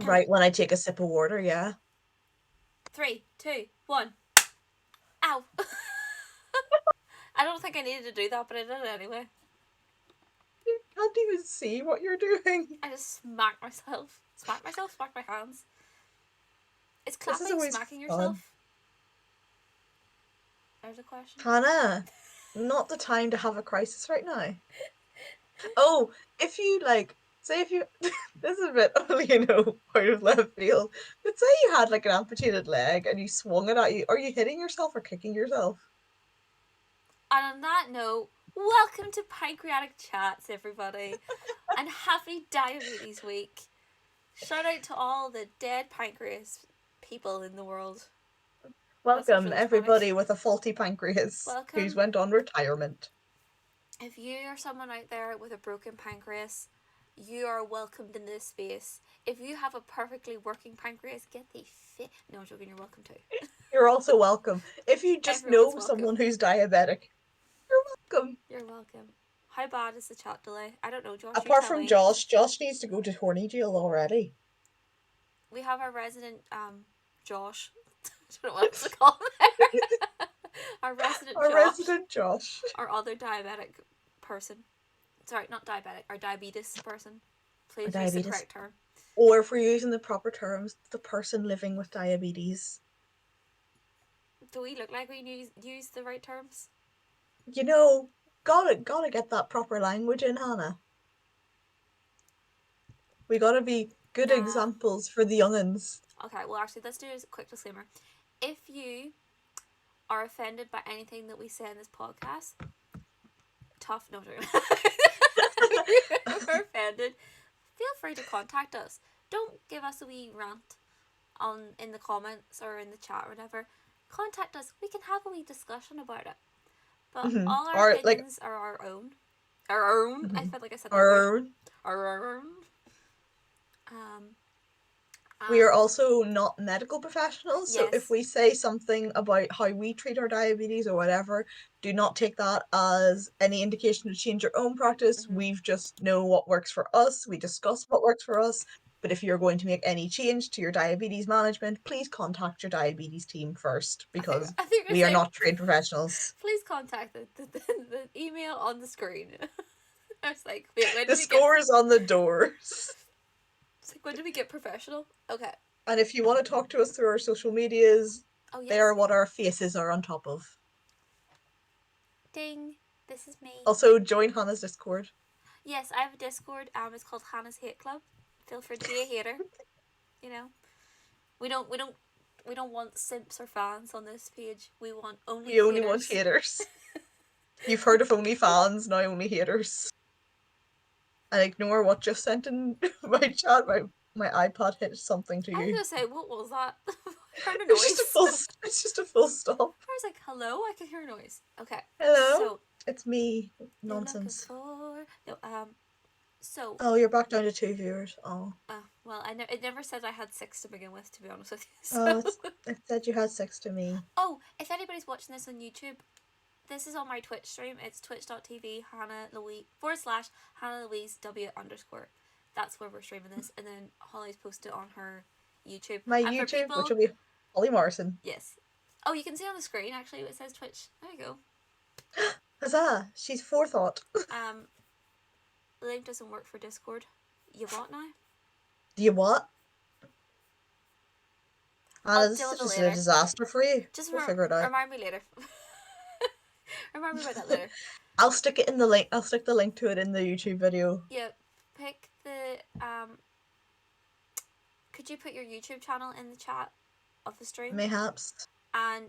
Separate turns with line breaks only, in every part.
Right when I take a sip of water, yeah.
3, 2, 1. Ow! I don't think I needed to do that, but I did it anyway.
You can't even see what you're doing.
I just smacked myself. Smacked my hands. Is
This is
clapping
always
smacking
fun.
yourself? There's a question.
Hannah, not the time to have a crisis right now. Oh, if you like, say if you, this is a bit, out of left field, but say you had like an amputated leg and you swung it at you, are you hitting yourself or kicking yourself?
And on that note, welcome to Pancreatic Chats, everybody, and happy Diabetes Week. Shout out to all the dead pancreas people in the world. That sounds
Welcome
really dramatic.
everybody with a faulty pancreas who's
Welcome.
went on retirement.
If you are someone out there with a broken pancreas, you are welcomed in this space. If you have a perfectly working pancreas, get the fit. No, I'm joking. You're welcome too.
You're also welcome. If you just
Everyone's
know
welcome.
someone who's diabetic, you're welcome.
You're welcome. How bad is the chat delay? I don't know, Josh. You
Apart
tell
from
me.
Josh needs to go to horny jail already.
We have our resident Josh. I don't know what else to call him. Our resident
Our
Josh.
resident Josh.
Our other diabetic person. Sorry, not diabetic. Our diabetes person. Please use the correct term.
Or if we're using the proper terms, the person living with diabetes.
Do we look like we use the right terms?
You know, gotta get that proper language in, Hannah. We gotta be good examples for the young'uns.
Okay, well actually let's do a quick disclaimer. If you are offended by anything that we say in this podcast, tough no if you're offended, feel free to contact us. Don't give us a wee rant in the comments or in the chat or whatever. Contact us. We can have a wee discussion about it. But all our opinions are our own. Our own. I felt like I said that word. Our own.
We are also not medical professionals, so
yes.
if we say something about how we treat our diabetes or whatever, do not take that as any indication to change your own practice. We've just know what works for us. We discuss what works for us. But if you're going to make any change to your diabetes management, please contact your diabetes team first, because
I think
we are not trained professionals.
Please contact the email on the screen. I was like, wait, when
the scores on the doors.
It's like, when do we get professional? Okay.
And if you want to talk to us through our social medias,
yes.
they are what our faces are on top of.
Ding. This is me.
Also, join Hannah's Discord.
Yes, I have a Discord. It's called Hannah's Hate Club. Feel free to be a hater. You know, we don't want simps or fans on this page. We want only. We
only want haters. You've heard of only fans, now only haters. And ignore what just sent in my chat. My iPod hit something to you.
I was gonna say, what was that? I heard a noise.
It's just a full stop. I
was like, hello, I can hear a noise. Okay.
Hello? So, it's me. Nonsense.
So.
Oh, you're back down to 2 viewers. Oh.
Well, it never said I had 6 to begin with, to be honest with you.
So. Oh, it said you had 6 to me.
Oh, if anybody's watching this on YouTube, this is on my Twitch stream. It's twitch.tv Hannah Louise W _. That's where we're streaming this, and then Holly's posted it on her YouTube.
My and YouTube, which will be Holly Morrison.
Yes. Oh, you can see on the screen actually. It says Twitch. There you go.
Huzzah! She's forethought.
The link doesn't work for Discord. You what now?
Do you what? This is just a disaster for you.
Just
we'll figure it out.
Remind me later. Remind me about that later.
I'll stick it in the link. I'll stick the link to it in the YouTube video.
Yeah, pick the Could you put your YouTube channel in the chat of the stream?
Mayhaps.
And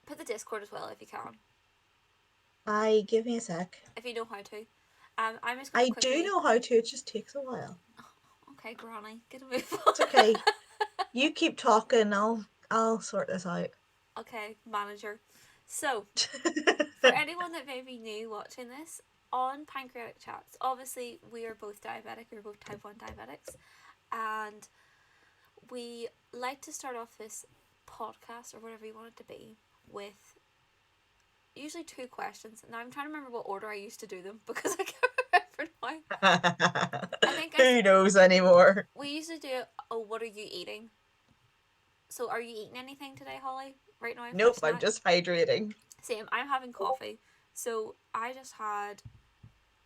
put the Discord as well if you can.
Give me a sec.
If you know how to. I'm just
I do know how to. It just takes a while.
Oh, okay, Granny, get a move on.
It's okay. You keep talking. I'll sort this out.
Okay, manager. So, for anyone that may be new watching this, on Pancreatic Chats, obviously we are both diabetic, we're both type 1 diabetics, and we like to start off this podcast, or whatever you want it to be, with usually 2 questions. Now I'm trying to remember what order I used to do them, because I can't remember now.
Who knows anymore?
We used to do it Oh, what are you eating? So, are you eating anything today, Holly? Right now for a
Nope, I'm
snack?
just hydrating.
Same. I'm having coffee. So I just had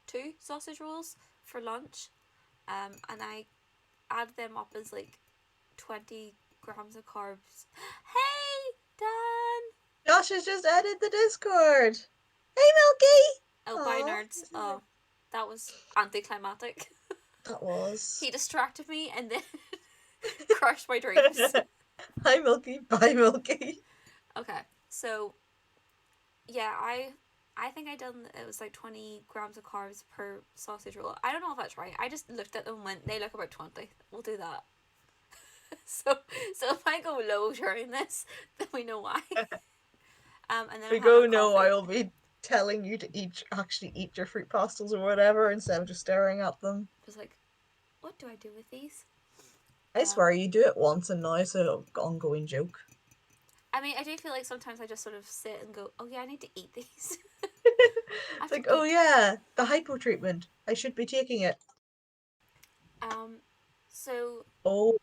2 sausage rolls for lunch, and I added them up as like 20 grams of carbs. Hey, Dan!
Josh has just added the Discord. Hey, Milky!
Oh, bye,
Aw,
nerds. Oh, that was anticlimactic.
that was.
He distracted me and then crushed my dreams.
Hi, Milky. Bye, Milky.
Okay, so yeah, I think I done it was like 20 grams of carbs per sausage roll. I don't know if that's right. I just looked at them and went, they look about 20. We'll do that. So so if I go low during this, then we know why. And then
If
I'm
we
having
go no,
coffee.
I will be telling you to actually eat your fruit pastels or whatever instead of just staring at them.
Just like, what do I do with these?
I swear you do it once and now it's an ongoing joke.
I mean, I do feel like sometimes I just sort of sit and go, oh yeah, I need to eat these. I
It's
have to
like, oh
eat.
yeah, the hypo treatment. I should be taking it.
Um, so
Oh,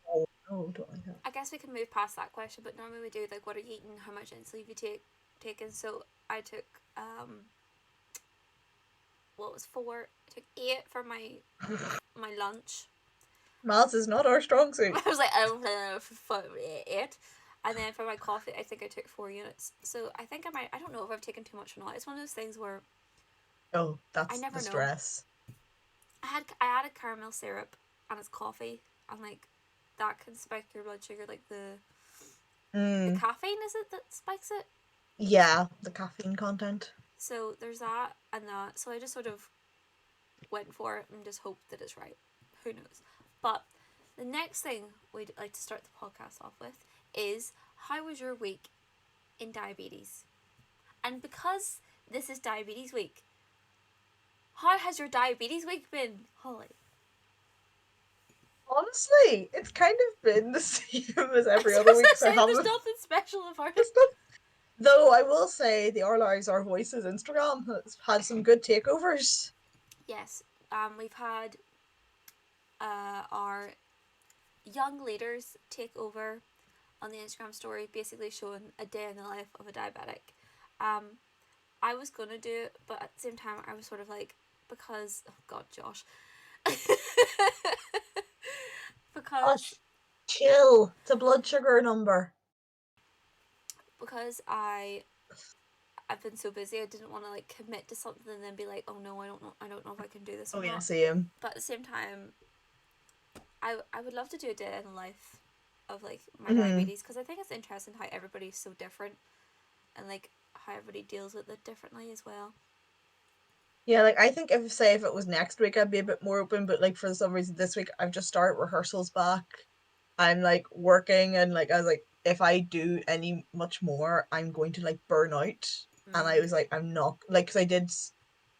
no, don't like that.
I guess we can move past that question, but normally we do like, what are you eating? How much insulin have you taken? So I took what was 4? I took 8 for my lunch.
Maths is not our strong suit.
I was like, I don't know, 8. And then for my coffee, I think I took 4 units. So I think I might. I don't know if I've taken too much or not. It's one of those things where
Oh,
I
that's the
never know.
stress.
I added caramel syrup and it's coffee, and like that can spike your blood sugar. Like the
Mm,
caffeine, is it that spikes it?
yeah, the caffeine content.
So there's that and that. So I just sort of went for it and just hoped that it's right. Who knows? But the next thing we'd like to start the podcast off with is, how was your week in diabetes? And because this is diabetes week, how has your diabetes week been, Holly?
Honestly, it's kind of been the same as
I
every
was
other
gonna
week, so I
say there's
haven't.
nothing special about it.
Just not, though I will say the Our Lives, Our Voices Instagram has had some good takeovers.
Yes, we've had our young leaders take over on the Instagram story, basically showing a day in the life of a diabetic. Um, I was gonna do it, but at the same time, I was sort of like, because oh god, Josh, because
Gosh, chill. It's a blood sugar number.
because I've been so busy, I didn't want to like commit to something and then be like, oh no, I don't know if I can do this
Oh
or
yeah,
not.
same.
But at the same time, I would love to do a day in the life of like my
Mm-hmm.
diabetes, because I think it's interesting how everybody's so different and like how everybody deals with it differently as well.
Yeah, like I think if it was next week, I'd be a bit more open, but like for some reason this week I've just started rehearsals back. I'm like working and like I was like, if I do any much more, I'm going to like burn out. And I was like, I'm not like, because I did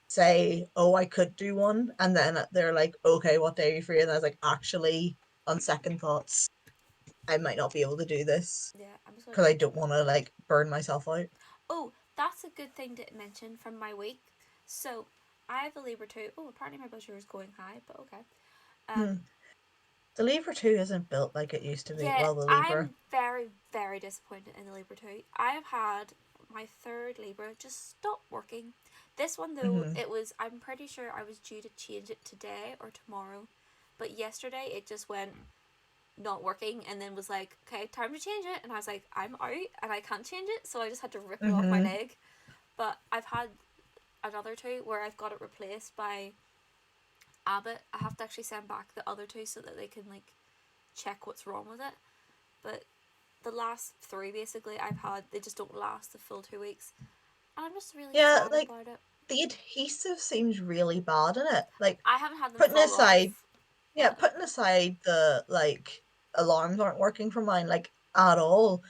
say, oh, I could do one, and then they're like, okay, what day are you free? And I was like, actually, on second thoughts, I might not be able to do this
Yeah, I'm sort
because
of.
I don't want to like burn myself out.
Oh, that's a good thing to mention from my week. So I have a Libra too. Oh, apparently my blood sugar is going high, but okay.
Hmm.
Um,
The Libra 2 isn't built like it used to be.
yeah,
Well, the Libra.
I'm very, very disappointed in the Libra too. I have had my third Libra just stop working. This one though,
Mm-hmm.
it was. I'm pretty sure I was due to change it today or tomorrow, but yesterday it just went not working and then was like, okay, time to change it. And I was like, I'm out and I can't change it, so I just had to rip it off my
Mm-hmm.
leg. But I've had another two where I've got it replaced by Abbott. I have to actually send back the other two so that they can like check what's wrong with it. But the last three basically I've had, they just don't last the full 2 weeks. And I'm just really
Yeah,
sad
like
about it.
the adhesive seems really bad in it. Like
I haven't had them
putting
fall
aside,
off,
yeah,
but
putting aside the like alarms aren't working for mine like at all.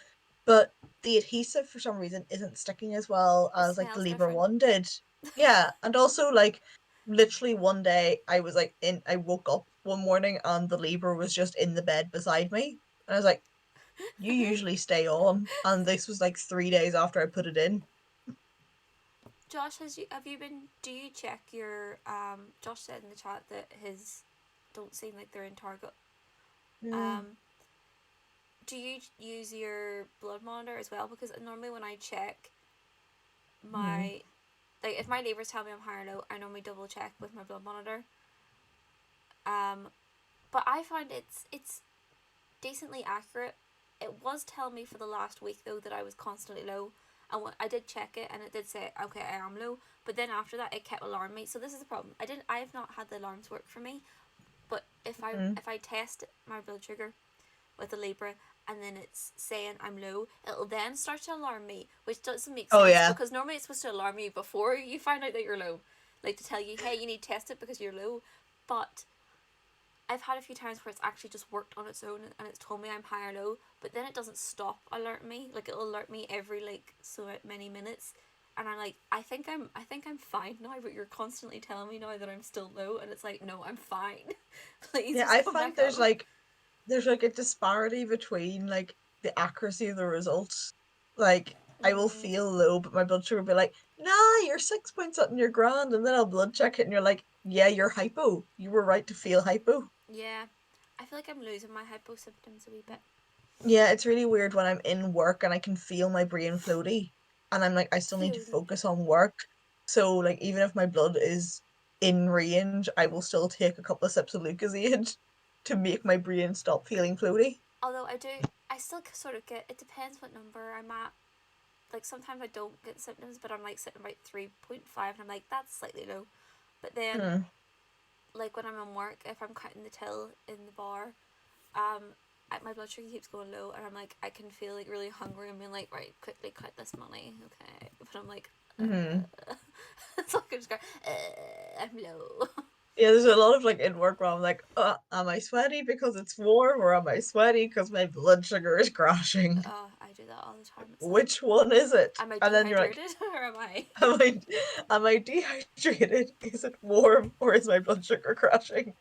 But the adhesive for some reason isn't sticking as well
it
as like the
smells
Libra
different.
one did. Yeah, and also like literally one day I woke up one morning and the Libra was just in the bed beside me. And I was like, you usually stay on. And this was like 3 days after I put it in.
Josh, have you been? Do you check your? Josh said in the chat that his don't seem like they're in Target.
Mm.
Do you use your blood monitor as well? Because normally when I check
Mm.
my, like if my neighbours tell me I'm high or low, I normally double check with my blood monitor. Um, but I find it's decently accurate. It was telling me for the last week though that I was constantly low, and when I did check it and it did say okay I am low. But then after that it kept alarming me. So this is the problem. I have not had the alarms work for me. But
Mm.
if I test my blood sugar with a Libra and then it's saying I'm low, it'll then start to alarm me, which doesn't make
Oh
sense
yeah.
because normally it's supposed to alarm you before you find out that you're low, like to tell you, hey, you need to test it because you're low. But I've had a few times where it's actually just worked on its own and it's told me I'm high or low, but then it doesn't stop alerting me. Like it'll alert me every like so many minutes, and I'm like, I think I'm fine now, but you're constantly telling me now that I'm still low, and it's like, no, I'm fine. Please
Yeah,
just
I
come
find
back up.
there's like a disparity between like the accuracy of the results. Like I will
Mm,
feel low, but my blood sugar will be like, nah, you're 6 points up and you're grand, and then I'll blood check it and you're like, yeah, you're hypo. You were right to feel hypo.
yeah, I feel like I'm losing my hypo symptoms a wee bit.
Yeah, it's really weird when I'm in work and I can feel my brain floaty and I'm like, I still need to
Floaty.
focus on work. So like even if my blood is in range, I will still take a couple of sips of Lucozade to make my brain stop feeling floaty.
Although I still sort of get. It depends what number I'm at. Like sometimes I don't get symptoms, but I'm like sitting about 3.5, and I'm like that's slightly low. But then
Hmm.
like when I'm in work, if I'm counting the till in the bar, um, my blood sugar keeps going low, and I'm like, I can feel like really hungry and being like, right, quickly cut this money, okay. But I'm like,
Hmm.
so I can just go, I'm low.
Yeah, there's a lot of like in work where I'm like, am I sweaty because it's warm or am I sweaty because my blood sugar is crashing?
I do that all the time. It's like,
Which one is it?
am I
And then you're like,
dehydrated or am I?
am I am I dehydrated? Is it warm or is my blood sugar crashing?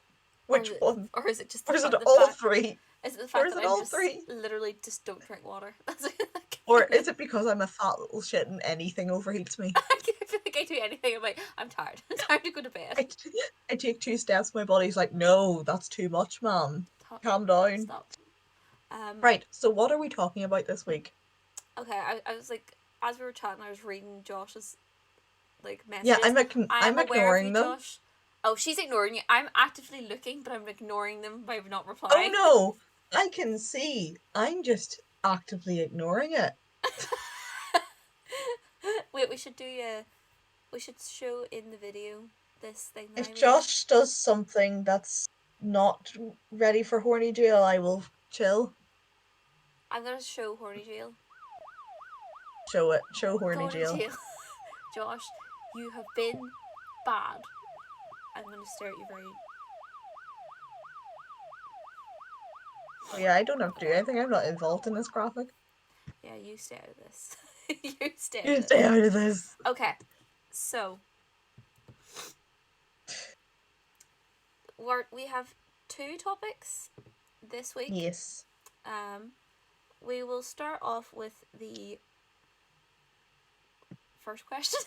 or
Which
is it,
one?
or is it just
Or is it
the
all
fact?
three?
Is it the
Or
fact
is
that
it
I'm
all
just
three?
literally just don't drink water? That's it.
Or is it because I'm a fat little shit and anything overheats me?
I feel like I do anything. I'm like, I'm tired. Time to go to bed.
I, I take 2 steps, my body's like, no, that's too much, man.
Stop.
Calm down.
Stop. Um.
Right, so what are we talking about this week?
Okay. I was like, as we were chatting, I was reading Josh's like
Yeah,
messages. I am
I'm
aware of you,
ignoring them.
Josh. Oh, she's ignoring you. I'm actively looking, but I'm ignoring them by not
Oh
replying.
no, I can see. I'm just actively ignoring it.
Wait, we should do a. We should show in the video this thing that I
If
read.
Josh does something that's not ready for horny jail, I will chill.
I'm gonna show horny jail.
Show it. Show horny
Horny
jail.
jail. Josh, you have been bad. I'm gonna stare at you very.
Oh yeah, I don't have to do anything. I'm not involved in this graphic.
Yeah, you stay out of this. You stay out
You
of
stay
this.
out of this.
Okay, so we have two topics this week.
Yes.
Um, we will start off with the first question.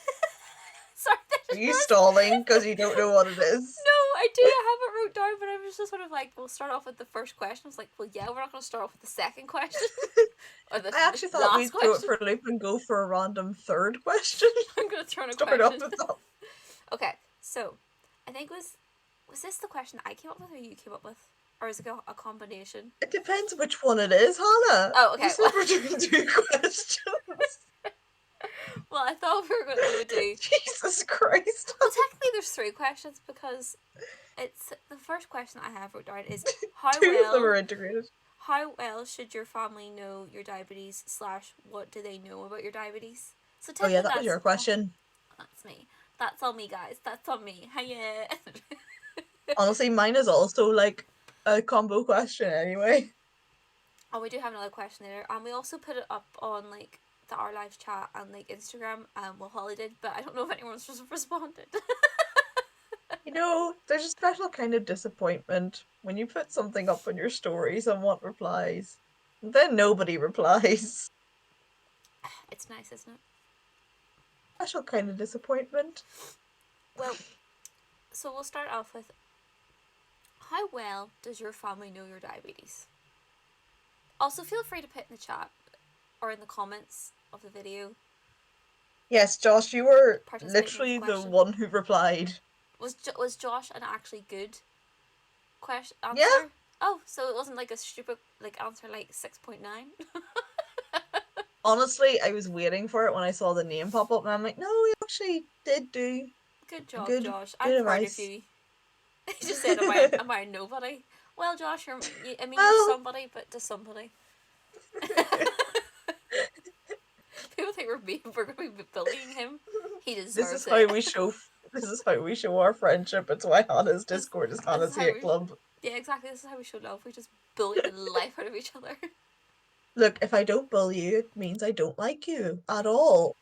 Sorry,
Are you stalling because you don't know what it is?
no, I do. I have it wrote down, but I was just sort of like, we'll start off with the first question. I was like, well, yeah, we're not going to start off with the second question or the
I actually thought
last
we'd throw it
question.
for a loop and go for a random third question.
I'm going to throw in a
Start off
question.
with that.
Okay, so I think was this the question I came up with or you came up with, or is it a combination?
It depends which one it is, Hannah.
Oh,
You
okay.
said we're doing two questions.
Well, I thought we would do.
Jesus Christ.
Well, technically, there's three questions because it's the first question I have wrote down is
Two of them are integrated.
how well should your family know your diabetes slash what do they know about your diabetes? So
Oh yeah,
technically
that was your question.
that's me. That's on me, guys. That's on me. Hiya.
Honestly, mine is also like a combo question anyway.
Oh, we do have another question later, and we also put it up on like the Our Lives chat and like Instagram. Well, Holly did, but I don't know if anyone's just responded.
You know, there's a special kind of disappointment when you put something up on your stories and want replies. And then nobody replies.
It's nice, isn't it?
Special kind of disappointment.
Well, so we'll start off with How well does your family know your diabetes? Also, feel free to put in the chat or in the comments of the video.
Yes, Josh, you were
Participating in the
literally the
question.
one who replied.
Was Josh an actually good question
Yeah.
answer? Oh, so it wasn't like a stupid like answer like 6.9.
Honestly, I was waiting for it when I saw the name pop up, and I'm like, no, he actually did do
Good job,
good
Josh. I'm
good
proud of
advice.
you. He just said, am I nobody?" Well, Josh, I mean, you're
Well,
somebody, but to somebody. People think we're going to be bullying him. He
this is
deserves
how
it.
we show this is how we show our friendship. It's why Hannah's Discord is
This
Hannah's
is how
Hate
we.
Club.
Yeah, exactly. This is how we show love. We just bully the life out of each other.
Look, if I don't bully you, it means I don't like you at all.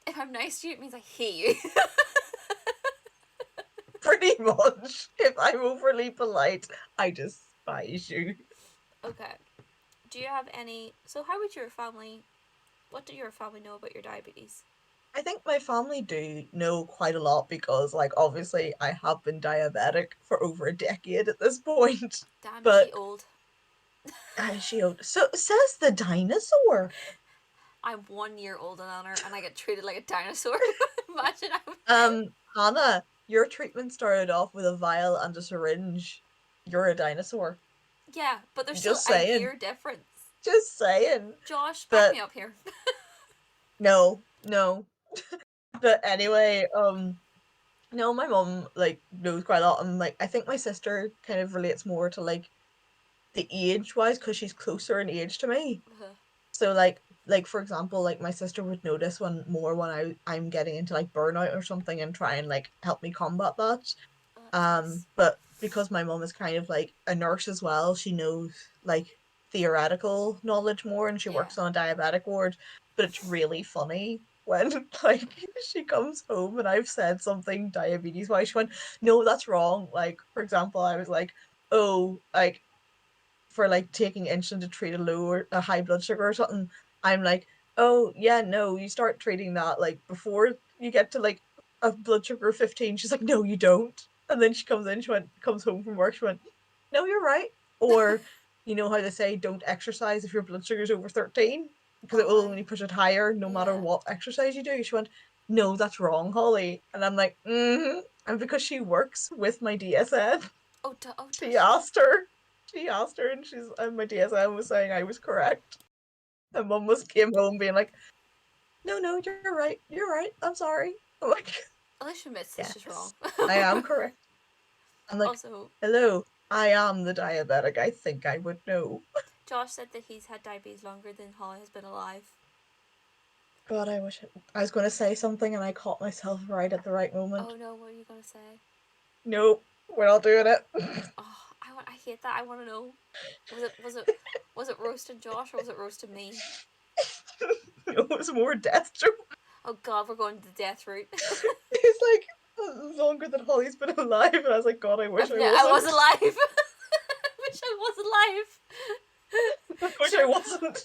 If I'm nice to you, it means I hate you.
Pretty much. If I'm overly polite, I despise you.
Okay. Do you have any? So, how would your family? What do your family know about your diabetes?
I think my family do know quite a lot because, like, obviously I have been diabetic for over a decade at this point.
Damn, is she
But
old?
so says the dinosaur.
I'm 1 year older than her, and I get treated like a dinosaur. Imagine
Hannah, your treatment started off with a vial and a syringe. You're a dinosaur.
Yeah, but there's still
Just
a
saying.
year difference.
Just saying.
Josh, back
But
me up here.
no. But anyway, no, my mom like knows quite a lot, and like I think my sister kind of relates more to like the age wise because she's closer in age to me. So like for example, like my sister would notice when I'm getting into like burnout or something and try and like help me combat that.
Nice.
But because my mom is kind of like a nurse as well, she knows like theoretical knowledge more, and she
Yeah.
works on a diabetic ward. But it's really funny when like she comes home and I've said something diabetes wise. She went, "No, that's wrong." Like for example, I was like, "Oh, like for like taking insulin to treat a low or a high blood sugar or something." I'm like, "Oh yeah, no, you start treating that like before you get to like a blood sugar of 15." She's like, "No, you don't." And then she comes home from work, she went, "No, you're right." Or you know how they say don't exercise if your blood sugar's over 13 because it will
Oh,
only push it higher no matter
yeah.
what exercise you do. She went, "No, that's wrong, Holly." And I'm like, mm-hmm. And because she works with my DSN,
Does
she asked her she asked her, and my DSM was saying I was correct. And Mum was came home being like, "No, no, you're right. You're right. I'm sorry." I'm like,
At least she admits that she's wrong.
"Yes, I am correct." I'm like,
Also,
"Hello, I am the diabetic. I think I would know."
Josh said that he's had diabetes longer than Holly has been alive.
God, I was going to say something and I caught myself right at the right moment.
Oh no, what are you gonna say?
Nope, we're not doing it.
Oh, I hate that. I want to know. Was it roasted Josh or was it roasted me?
It was more death joke.
Oh God, we're going to the death route.
It's like longer than Holly's been alive, and I was like, God, I wish I
I was
wasn't.
alive. I wish I was alive.
I wish I wasn't.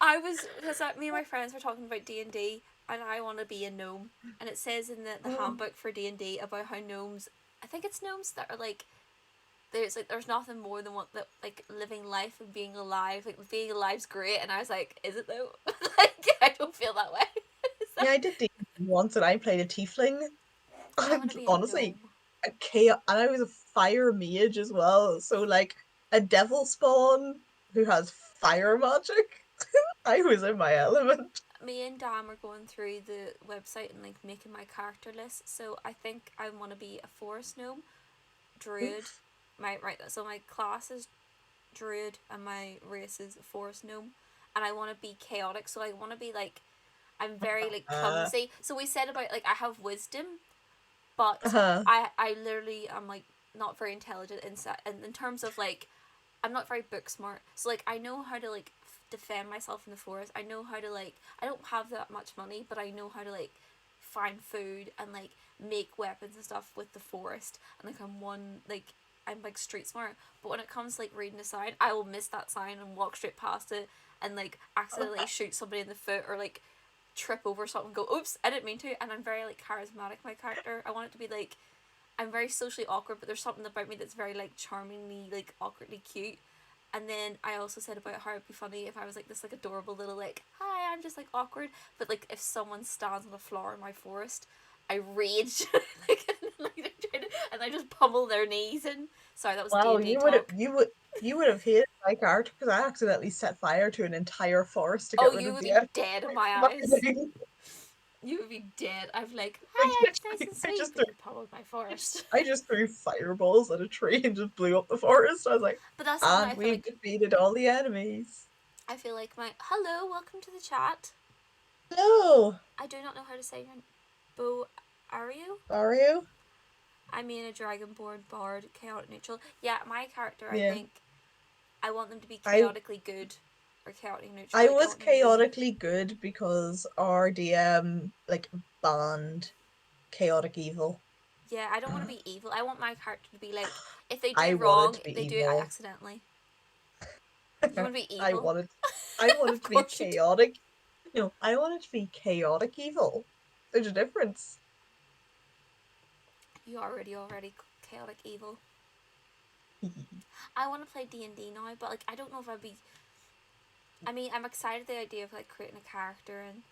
I was because me and my friends were talking about D&D, and I want to be a gnome. And it says in the handbook for D&D about how gnomes. I think it's gnomes that are like there's nothing more than what the like living life and being alive. Like being alive's great, and I was like, is it though? Like I don't feel that way.
Yeah, I did D once, and I played a tiefling,
I want
and
to be a
honestly,
gnome.
a chaos, and I was a fire mage as well. So like a devil spawn who has fire magic. I was in my element.
Me and Dan were going through the website and like making my character list. So I think I want to be a forest gnome, druid. So my class is druid and my race is forest gnome, and I want to be chaotic. So I want to be like I'm very like
Uh,
clumsy. So we said about like I have wisdom, but
uh,
I literally am like not very intelligent in terms of like I'm not very book smart. So like I know how to like defend myself in the forest. I know how to like I don't have that much money, but I know how to like find food and like make weapons and stuff with the forest. And like I'm like street smart. But when it comes to like reading a sign, I will miss that sign and walk straight past it and like accidentally shoot somebody in the foot or like trip over something and go, oops, I didn't mean to. And I'm very like charismatic, my character. I want it to be like I'm very socially awkward, but there's something about me that's very like charmingly like awkwardly cute. And then I also said about how it'd be funny if I was like this like adorable little like, hi, I'm just like awkward. But like if someone stands on a floor in my forest, I rage like, and I just pummel their knees. And sorry, that was D
Wow,
and D talk.
you would have hated my character because I accidentally set fire to an entire forest to
Oh,
get rid
you
of
would
the
be
enemy.
dead in my
My
eyes.
thing.
You would be dead. I'm like,
I
hi, I'm
just,
nice and
I
sweet,
just
but
threw
you pummeled my forest.
I just threw fireballs at a tree and just blew up the forest. I was like,
But that's something
and
I feel
we've
like.
defeated all the enemies.
I feel like my hello, welcome to the chat.
No,
I do not know how to say your Bo Ario.
are you?
I mean a dragonborn bard, chaotic neutral. Yeah, my character. I
Yeah,
think I want them to be
I
chaotically good or chaotic neutral.
I
Like I
was
want them to be.
chaotically good because our DM like banned chaotic evil.
Yeah, I don't want to be evil. I want my character to be like, if they
I
do
wanted
wrong,
to be
they do it
evil.
accidentally. You want to be
I
evil?
wanted I
Of
wanted to be
course you do.
chaotic. No, I wanted to be chaotic evil. There's a difference.
You already chaotic evil. I want to play D&D now, but like I don't know if I'd be. I mean, I'm excited the idea of like creating a character and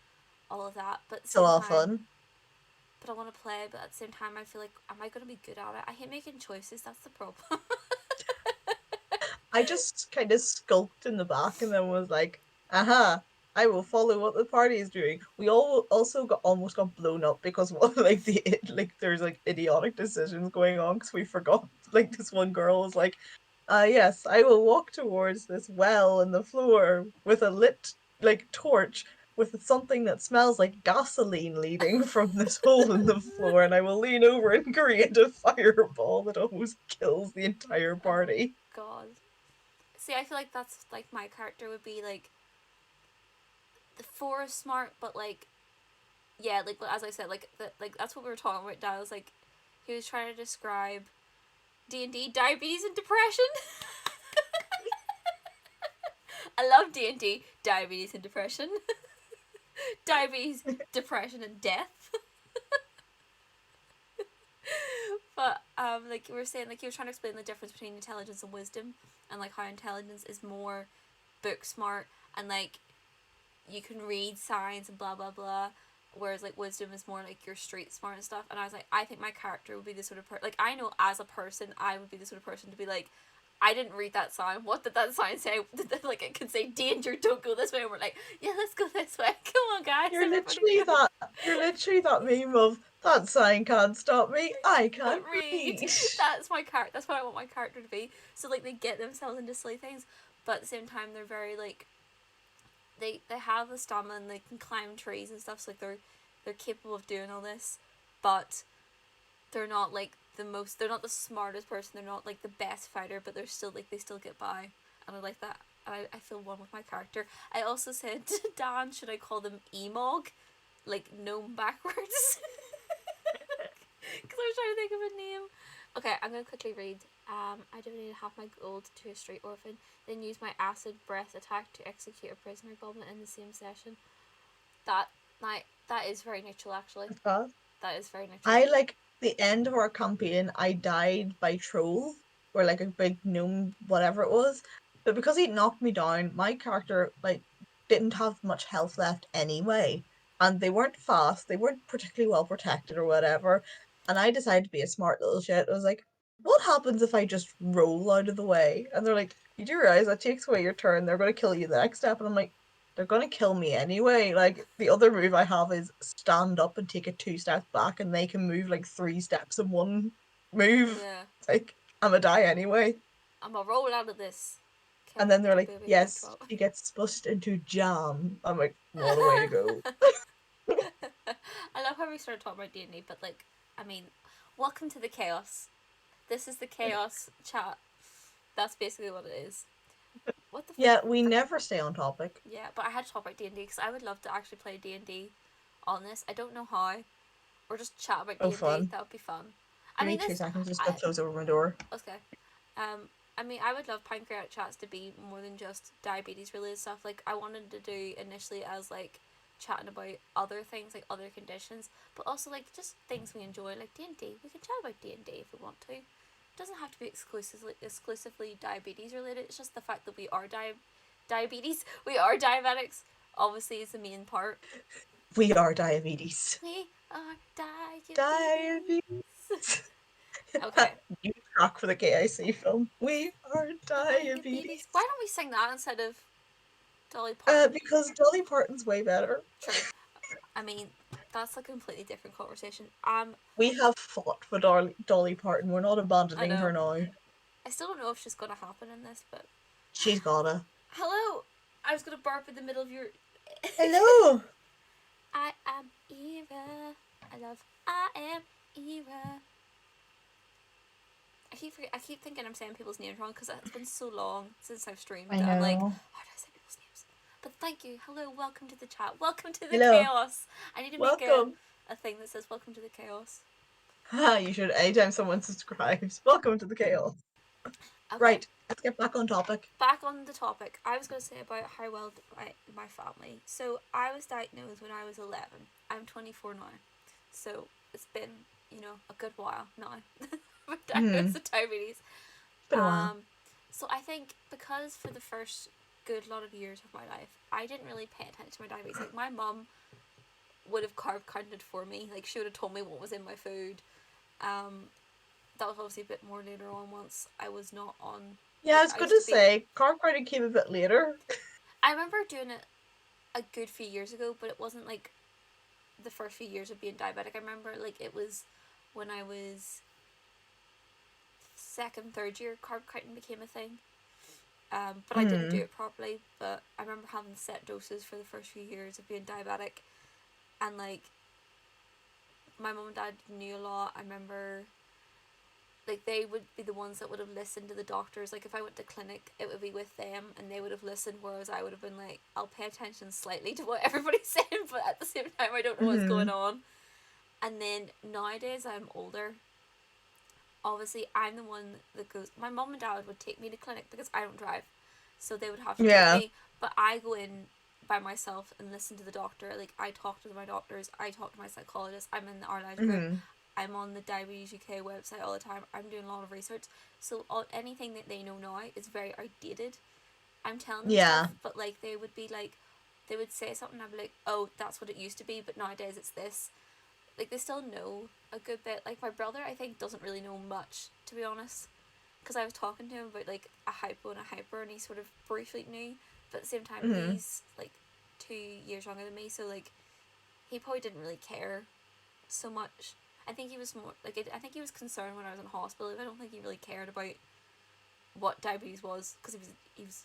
all of that, but at the
It's a
same
lot of
time,
fun.
but I want to play. But at the same time, I feel like, am I going to be good at it? I hate making choices. That's the problem.
I just kind of skulked in the back and then was like, aha, I will follow what the party is doing. We all also got almost got blown up because like there's like idiotic decisions going on because we forgot like this one girl was like, yes, I will walk towards this well in the floor with a lit like torch with something that smells like gasoline leading from this hole in the floor, and I will lean over and create a fireball that almost kills the entire
Oh
party.
God. See, I feel like that's like my character would be like the forest smart, but like yeah, like as I said, like that's what we were talking about. Dad was like, he was trying to describe D&D, diabetes, and depression. I love D&D, diabetes and depression. Diabetes, depression, and death. But like you were saying, like you were trying to explain the difference between intelligence and wisdom, and like how intelligence is more book smart and like you can read signs and blah blah blah, whereas like wisdom is more like your street smart and stuff. And I was like, I think my character would be the sort of like I know as a person I would be the sort of person to be like, I didn't read that sign. What did that sign say? Like it could say danger, don't go this way. And we're like, yeah, let's go this way. Come on, guys, everybody go.
You're literally that meme of that sign can't stop me. I
Can't
can't
read.
read.
That's my character. That's what I want my character to be. So like they get themselves into silly things, but at the same time they're very like they have the stamina and they can climb trees and stuff. So like they're capable of doing all this, but they're not like the most. They're not the smartest person. They're not like the best fighter, but they're still like they still get by, and I like that. I feel one with my character. I also said to Dan, should I call them Emog, like gnome backwards? Because I was trying to think of a name. Okay, I'm gonna quickly read. I donated half my gold to a street orphan, then used my acid breath attack to execute a prisoner goblin in the same session. That that is very neutral actually. That is very neutral.
I like the end of our campaign, I died by troll, or like a big gnome, whatever it was. But because he knocked me down, my character like didn't have much health left anyway. And they weren't fast, they weren't particularly well protected or whatever. And I decided to be a smart little shit. I was like, what happens if I just roll out of the way? And they're like, you do realize that takes away your turn, they're gonna kill you the next step. And I'm like, they're gonna kill me anyway. Like the other move I have is stand up and take it 2 steps back, and they can move like 3 steps in one move.
Yeah.
It's like I'm gonna die anyway.
I'm gonna roll out of this.
And then they're
Can
like,
be a big mic
yes,
drop.
she gets spushed into jam. I'm like, what a way to go.
I love how we started talking about D&D, but like, I mean, welcome to the chaos. This is the chaos chat. That's basically what it is. What the
Yeah, we never stay on topic.
Yeah, but I had to talk about D&D because I would love to actually play D&D on this. I don't know how. Or just chat about
Oh,
D&D.
fun.
That would be fun. I
Give me
mean,
two
this...
seconds, just go
I,
close over my door.
okay. I mean, I would love Pancreatic Chats to be more than just diabetes related stuff. Like, I wanted to do initially as, like, chatting about other things, like other conditions, but also like just things we enjoy, like D&D. We can chat about D&D if we want to. It doesn't have to be exclusively diabetes related. It's just the fact that we are diabetes. We are diabetics. Obviously, is the main part.
We are diabetes.
We are diabetes.
Diabetes.
Okay.
New track for the KIC film. We are diabetes.
Why don't we sing that instead of Dolly Parton?
Because Dolly Parton's way better.
True. I mean, that's a completely different conversation.
We have fought for Dolly Parton. We're not
I
abandoning
know.
her now.
I still don't know if she's gonna happen in this, but
She's gotta.
hello. I was gonna burp in the middle of your.
Hello.
I am Eva. I am Eva. I keep thinking I'm saying people's names wrong because it's been so long since I've streamed.
I know.
I'm like, how do I say people's names? But thank you. Hello, welcome to the chat. Welcome to the
Hello.
chaos. I need to
Welcome.
make a thing that says welcome to the chaos.
You should, anytime someone subscribes. Welcome to the chaos.
Okay.
Right, let's get back on topic.
Back on the topic, I was going to say about how well my family. So I was diagnosed when I was 11. I'm 24 now. So it's been, a good while now. I'm diagnosed with diabetes.
It's been a while.
So I think because for the first good lot of years of my life, I didn't really pay attention to my diabetes. Like my mum would have carb counted for me. Like she would have told me what was in my food. That was obviously a bit more later on once I was not on.
Yeah, I was going to say, carb counting came a bit later.
I remember doing it a good few years ago, but it wasn't like the first few years of being diabetic. I remember like it was when I was second, third year, carb counting became a thing. But I didn't do it properly. But I remember having set doses for the first few years of being diabetic, and like my mum and dad knew a lot. I remember like they would be the ones that would have listened to the doctors. Like if I went to clinic, it would be with them and they would have listened, whereas I would have been like, I'll pay attention slightly to what everybody's saying, but at the same time I don't know what's going on. And then nowadays I'm older. Obviously I'm the one that goes, my mum and dad would take me to clinic because I don't drive, so they would have to take me, but I go in by myself and listen to the doctor. Like I talk to my doctors, I talk to my psychologist, I'm in the Our Lives group, I'm on the Diabetes UK website all the time. I'm doing a lot of research. So anything that they know now is very outdated. I'm telling them stuff, but like they would be like, they would say something, I'd be like, oh, that's what it used to be, but nowadays it's this. Like they still know a good bit. Like my brother, I think, doesn't really know much, to be honest. Because I was talking to him about like a hypo and a hyper, and he sort of briefly knew. But at the same time, he's like 2 years younger than me, so like he probably didn't really care so much. I think he was more like I think he was concerned when I was in hospital. I don't think he really cared about what diabetes was because he was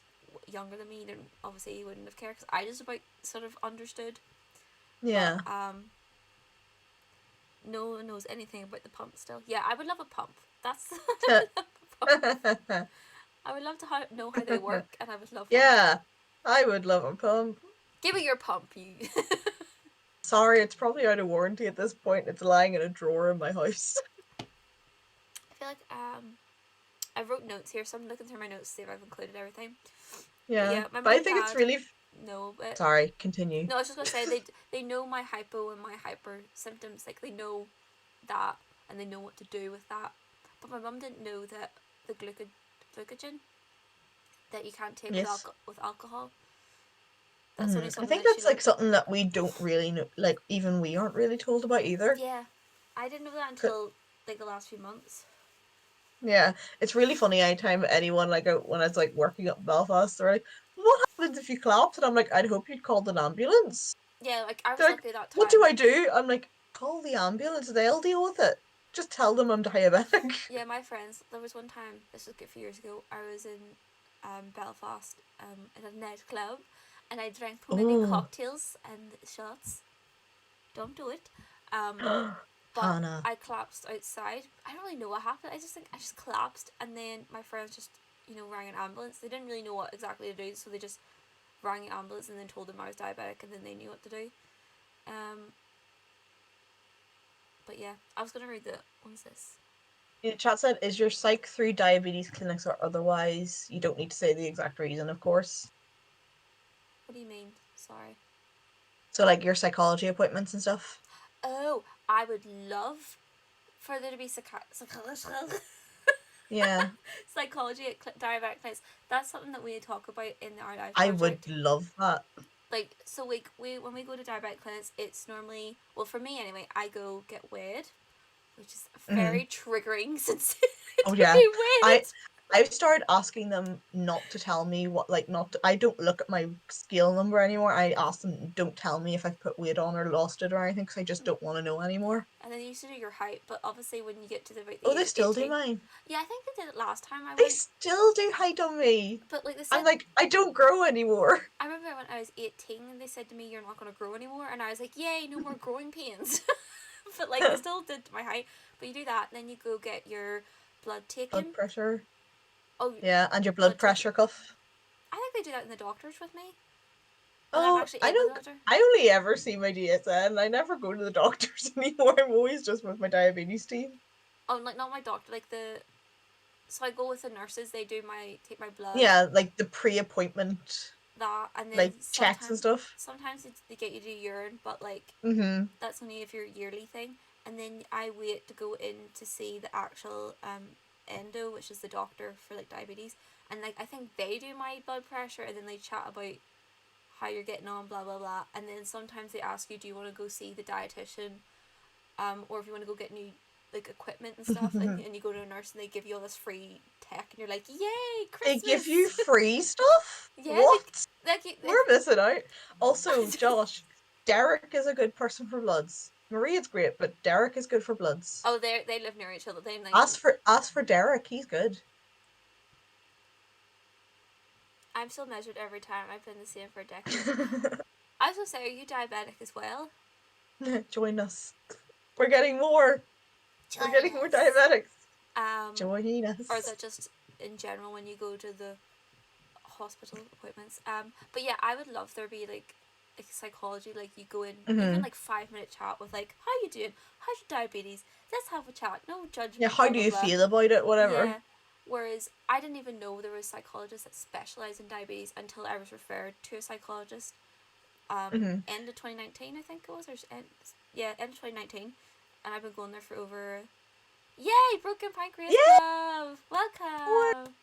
younger than me. And obviously he wouldn't have cared because I just about sort of understood.
Yeah.
But, no one knows anything about the pump still. Yeah, I would love a pump. That's I would love to know how they work, and I would love.
Yeah, I would love a pump.
Give me your pump, you.
Sorry, it's probably out of warranty at this point. It's lying in a drawer in my house.
I feel like I wrote notes here, so I'm looking through my notes to see if I've included everything.
Yeah, but I think it's really.
No, but
sorry, continue.
No, I was just gonna say they know my hypo and my hyper symptoms. Like they know that, and they know what to do with that. But my mum didn't know that the glycogen that you can't take with alcohol. That's only something.
I think that's like something that we don't really know. Like even we aren't really told about either.
Yeah, I didn't know that until like the last few months.
Yeah, it's really funny. Anytime anyone like when I was like working up in Belfast, they're like, "What happens if you collapse?" And I'm like, "I'd hope you'd call an ambulance."
Yeah, like I was lucky that time.
What do I do? I'm like, call the ambulance. They'll deal with it. Just tell them I'm diabetic.
Yeah, my friends. There was one time. This was a few years ago. I was in Belfast in a nightclub, and I drank too many cocktails and shots. Don't do it. But
Hannah.
I collapsed outside. I don't really know what happened. I just think I just collapsed, and then my friends just rang an ambulance. They didn't really know what exactly to do, so they just rang an ambulance and then told them I was diabetic, and then they knew what to do. But yeah, I was gonna read what is this?
The chat said, "Is your psych through diabetes clinics or otherwise?" You don't need to say the exact reason, of course.
What do you mean? Sorry.
So like your psychology appointments and stuff.
Oh, I would love for there to be
Yeah,
psychology at diabetic clinics. That's something that we talk about in Our Lives
I would
project.
love that.
Like, so we when we go to diabetic clinics, it's normally, well, for me anyway, I go get weighed, which is
Mm-hmm.
very triggering since
Oh
to
yeah,
be
I
weighed.
I've started asking them not to tell me what, like, not to, I don't look at my scale number anymore. I ask them, don't tell me if I've put weight on or lost it or anything, because I just don't want to know anymore.
And then you used to do your height, but obviously when you get to about the
Oh,
age
they
of
still do
18,
mine.
yeah, I think they did it last time I
They
went,
still do height on me.
but like they
I'm
said,
like, I don't grow anymore.
I remember when I was 18 and they said to me, "You're not going to grow anymore," and I was like, "Yay, no more growing pains." But like they still did my height. But you do that, and then you go get your blood taken.
Blood pressure.
Oh,
Yeah, and your blood
blood taken.
pressure cuff.
I think they do that in the doctors with me when I'm
Oh,
actually
I
in with the
don't.
doctor.
I only ever see my DSN. I never go to the doctors anymore. I'm always just with my diabetes team.
Oh, like not my doctor, like the. So I go with the nurses. They do my take my blood,
Yeah, like the pre-appointment,
that, and then
like checks and stuff.
sometimes they get you to do urine, but like
Mm-hmm.
that's only if you're yearly thing. And then I wait to go in to see the actual endo, which is the doctor for like diabetes, and like I think they do my blood pressure, and then they chat about how you're getting on, blah blah blah. And then sometimes they ask you, do you want to go see the dietitian, or if you want to go get new like equipment and stuff, and you go to a nurse and they give you all this free tech, and you're like, yay,
They give you
Christmas!
free stuff?
Yeah,
What?
they
We're missing out. Also, Josh, Derek is a good person for bloods. Maria's great, but Derek is good for bloods.
oh, they live near each other. They like,
Ask for Derek, he's good.
I'm still measured every time. I've been the same for a decade. I was gonna say, are you diabetic as well?
Join us. We're getting more. We're
Join
getting more
us.
diabetics.
Um,
Join
or is
us.
that just in general when you go to the hospital appointments? But yeah, I would love there be like psychology, like you go in, even
Hmm.
like 5 minute chat with like, how you doing? How's your diabetes? Let's have a chat. No
Yeah,
judgment.
how
Blah
do
blah
you
blah.
feel about it? Whatever.
Yeah. Whereas I didn't even know there was psychologists that specialize in diabetes until I was referred to a psychologist.
Hmm.
End of 2019, I think it was, or yeah, end of 2019, and I've been going there for over. Yay, Broken Pancreas
Yeah.
Club!
What?
Welcome!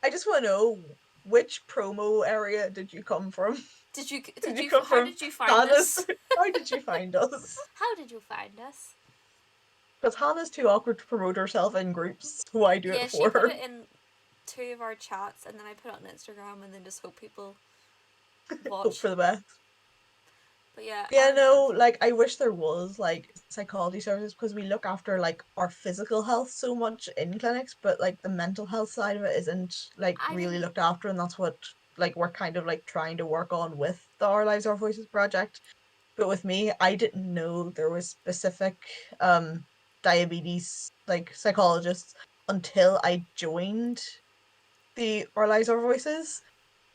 I just want to know, which promo area did you come from? Did you come
how
from
did you find
Hannah's?
us?
How did you find us?
How did you find us?
Because Hannah's too awkward to promote herself in groups, so I do
Yeah,
it
she
for
put
her.
it in 2 of our chats, and then I put it on Instagram, and then just hope people
Hope
watch.
for the best.
But yeah, I
Yeah,
would
no,
love.
like I wish there was like psychology services, because we look after like our physical health so much in clinics, but like the mental health side of it isn't like
I
really
didn't.
looked after, and that's what like we're kind of like trying to work on with the Our Lives Our Voices project. But with me, I didn't know there was specific um diabetes like psychologists until I joined the Our Lives Our Voices.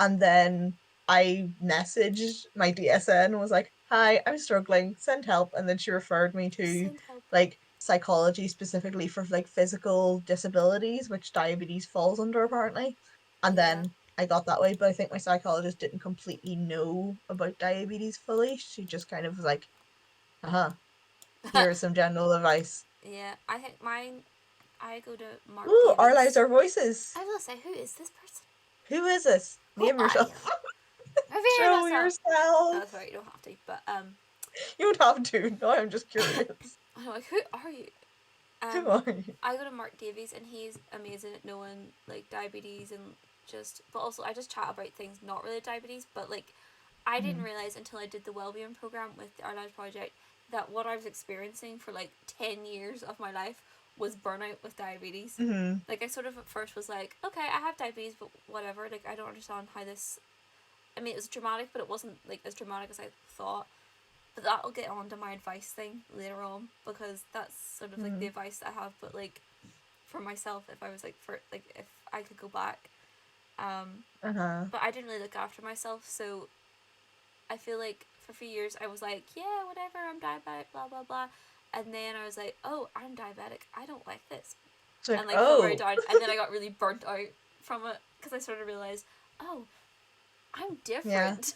And then I messaged my DSN and was like, "Hi, I'm struggling, send help." And then she referred me to
Send help.
like psychology specifically for like physical disabilities, which diabetes falls under apparently. And
Yeah.
then I got that way, but I think my psychologist didn't completely know about diabetes fully. She just kind of was like, "Uh-huh, here's some general advice."
Yeah, I think mine. I go to Mark
Ooh, Our Lives
Davies.
Our Voices.
I will say, who is this person?
Who is this?
Who
Name
are you?
yourself.
Reveal
Show
yourself.
yourself.
Oh, sorry, you don't have to. But
You don't have to. No, I'm just curious.
I'm like, who are you?
Who
Um,
are you?
I go to Mark Davies, and he's amazing at knowing like diabetes and just. But also, I just chat about things not really diabetes, but like, I didn't
Mm.
realize until I did the wellbeing program with the Our Lives Project that what I was experiencing for like 10 years of my life was burnout with diabetes.
Mm-hmm.
Like I sort of at first was like, okay, I have diabetes, but whatever. Like I don't understand how this. I mean, it was dramatic, but it wasn't like as dramatic as I thought. But that'll get on to my advice thing later on, because that's sort of like the
Mm.
advice that I have. But like for myself, if I was like for like if I could go back,
Uh-huh.
but I didn't really look after myself, so I feel like for a few years I was like, yeah, whatever, I'm diabetic, blah blah blah, and then I was like, oh, I'm diabetic, I don't like this,
It's like,
and like felt very
oh,
down, and then I got really burnt out from it because I sort of realized, oh, I'm
yeah.
different.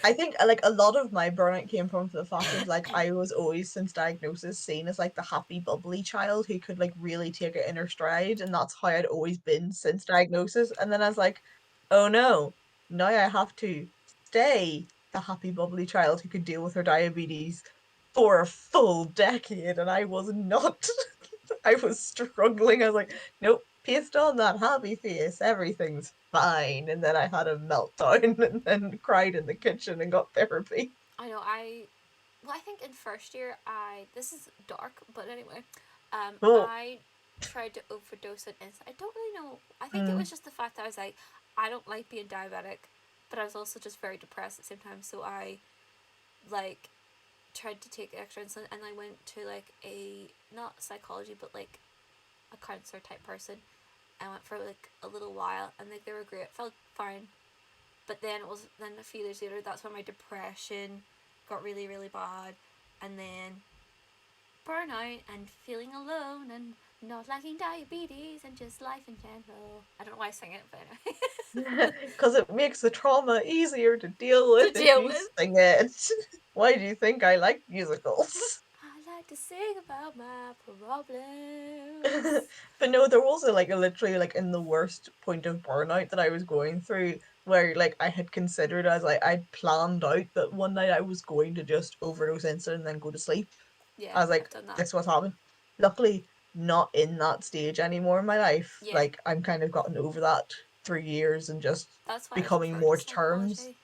I think like a lot of my burnout came from the fact of like I was always since diagnosis seen as like the happy bubbly child who could like really take it in her stride, and that's how I'd always been since diagnosis. And then I was like, oh no, now I have to stay the happy bubbly child who could deal with her diabetes for a full decade, and I was not. I was struggling. I was like, nope, paste on that happy face, everything's fine. And then I had a meltdown and then cried in the kitchen and got therapy.
I know. I think in first year, this is dark, but anyway,
Oh,
I tried to overdose on insulin. I don't really know. I think it
mm,
was just the fact that I was like, I don't like being diabetic, but I was also just very depressed at the same time. So I like tried to take extra insulin, and I went to like a not psychology, but like a counselor type person. I went for like a little while, and like they were great. Felt fine, but then a few years later, that's when my depression got really really bad, and then burnout and feeling alone and not liking diabetes and just life in general. I don't know why I sing it, but anyway.
because it makes the trauma easier to deal
To
with if
deal
you
with.
sing it. Why do you think I like musicals?
I like to sing about my problems.
But no, there was a like a literally like in the worst point of burnout that I was going through where like I had considered as like I'd planned out that one night I was going to just overdose insulin and then go to sleep.
Yeah,
I was
I've
like,
done that.
this was happening. Luckily, not in that stage anymore in my life.
Yeah,
Like I'm kind of gotten over that through years and just
that's why I
becoming
refer to
more to terms.
psychology.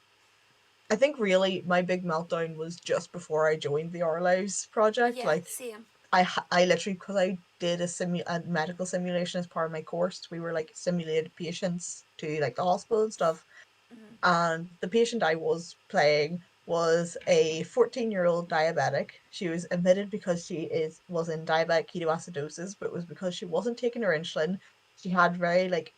I think really my big meltdown was just before I joined the Our Lives project.
Yeah,
Like
same.
I literally because I did a medical simulation as part of my course. We were like simulated patients to like the hospital and stuff.
Mm-hmm.
And the patient I was playing was a 14-year-old diabetic. She was admitted because she is was in diabetic ketoacidosis, but it was because she wasn't taking her insulin. She had very like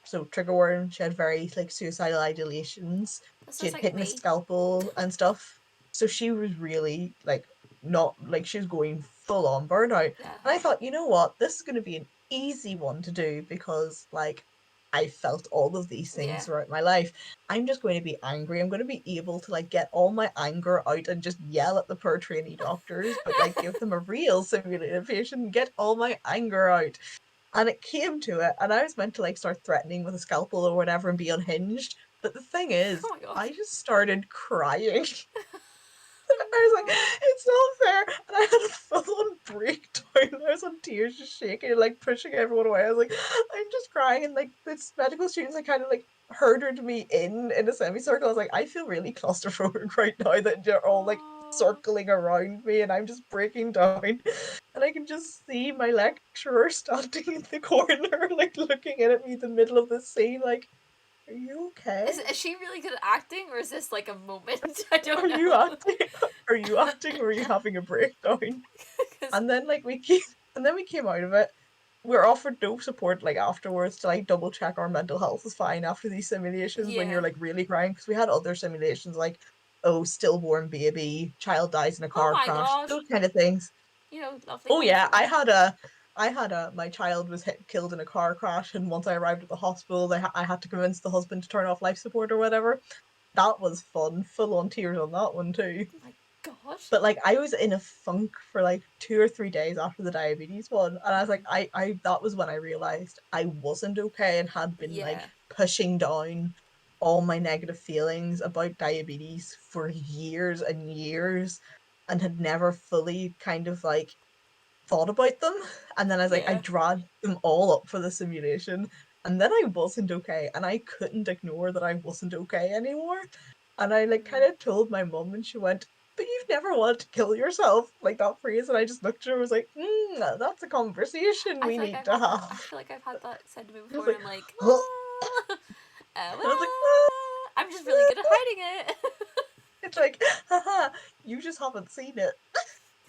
so trigger warning, she had very like suicidal ideations.
That
She
sounds
had
like
hidden a
me.
scalpel and stuff. So she was really like not like she was going full on burnout.
Yeah.
And I thought, you know what, this is gonna be an easy one to do because like I felt all of these things
Yeah.
throughout my life. I'm just going to be angry. I'm going to be able to like get all my anger out and just yell at the poor trainee doctors, but like give them a real simulated patient and get all my anger out. And it came to it, and I was meant to like start threatening with a scalpel or whatever and be unhinged. But the thing is,
Oh my god.
I just started crying. I was like,
No.
it's not fair. And I had a full on breakdown. I was on tears, just shaking and like pushing everyone away. I was like, I'm just crying. And like this medical students, like kind of like herded me in a semicircle. I was like, I feel really claustrophobic right now that they're all like
Oh.
circling around me and I'm just breaking down. And I can just see my lecturer standing in the corner, like looking in at me in the middle of the scene, like, are you okay?
Is she really good at acting, or is this like a moment? I
Are
don't
you
know.
acting? Are you acting or are you having a breakdown?
Because
And then like we came and then we came out of it. We were offered no support like afterwards to like double check our mental health is fine after these simulations when
yeah.
you're like really crying because we had other simulations like oh stillborn baby child dies in a
Oh
car
my
crash
gosh.
those kind of things.
You know, lovely
Oh
things
yeah,
for me.
I had a my child was killed in a car crash and once I arrived at the hospital I had to convince the husband to turn off life support or whatever. That was fun, full on tears on that one too.
Oh my gosh.
But like I was in a funk for like 2 or 3 days after the diabetes one, and I was like,
Mm-hmm.
I that was when I realized I wasn't okay and had been like
Yeah.
pushing down all my negative feelings about diabetes for years and years, and had never fully kind of like thought about them. And then I was like, I
Yeah.
dragged them all up for the simulation. And then I wasn't okay. And I couldn't ignore that I wasn't okay anymore. And I like kind
Mm-hmm.
of told my mom, and she went, but you've never wanted to kill yourself, like that phrase. And I just looked at her and was like, that's a conversation
I
we
feel like
need
I've
to
had that.
have.
I feel like I've had that said to me
I was
before, and
like,
I'm like,
huh.
ah,
I was like, ah.
I'm just really good at hiding
It's like, haha, you just haven't seen it.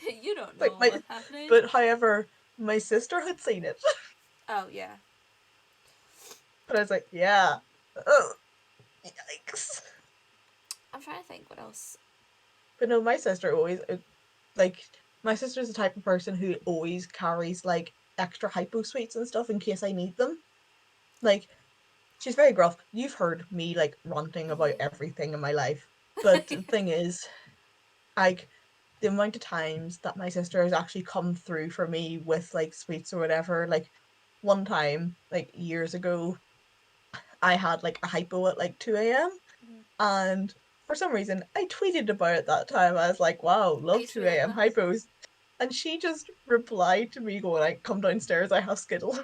it. You don't
Like
know
my,
what's happening.
but however, my sister had seen it.
Oh yeah.
But I was like, yeah, oh, yikes.
I'm trying to think what else.
But no, my sister always like my sister's the type of person who always carries like extra hypo sweets and stuff in case I need them. Like she's very gruff. You've heard me like ranting about
Mm-hmm.
everything in my life. But the thing is, like, the amount of times that my sister has actually come through for me with like sweets or whatever, like one time, like years ago, I had like a hypo at like 2 a.m.
Mhm.
and for some reason I tweeted about it that time. I was like, wow,
What
love
you
2
tweeted
a.m.
with?
hypos. And she just replied to me going like, come downstairs, I have Skittles.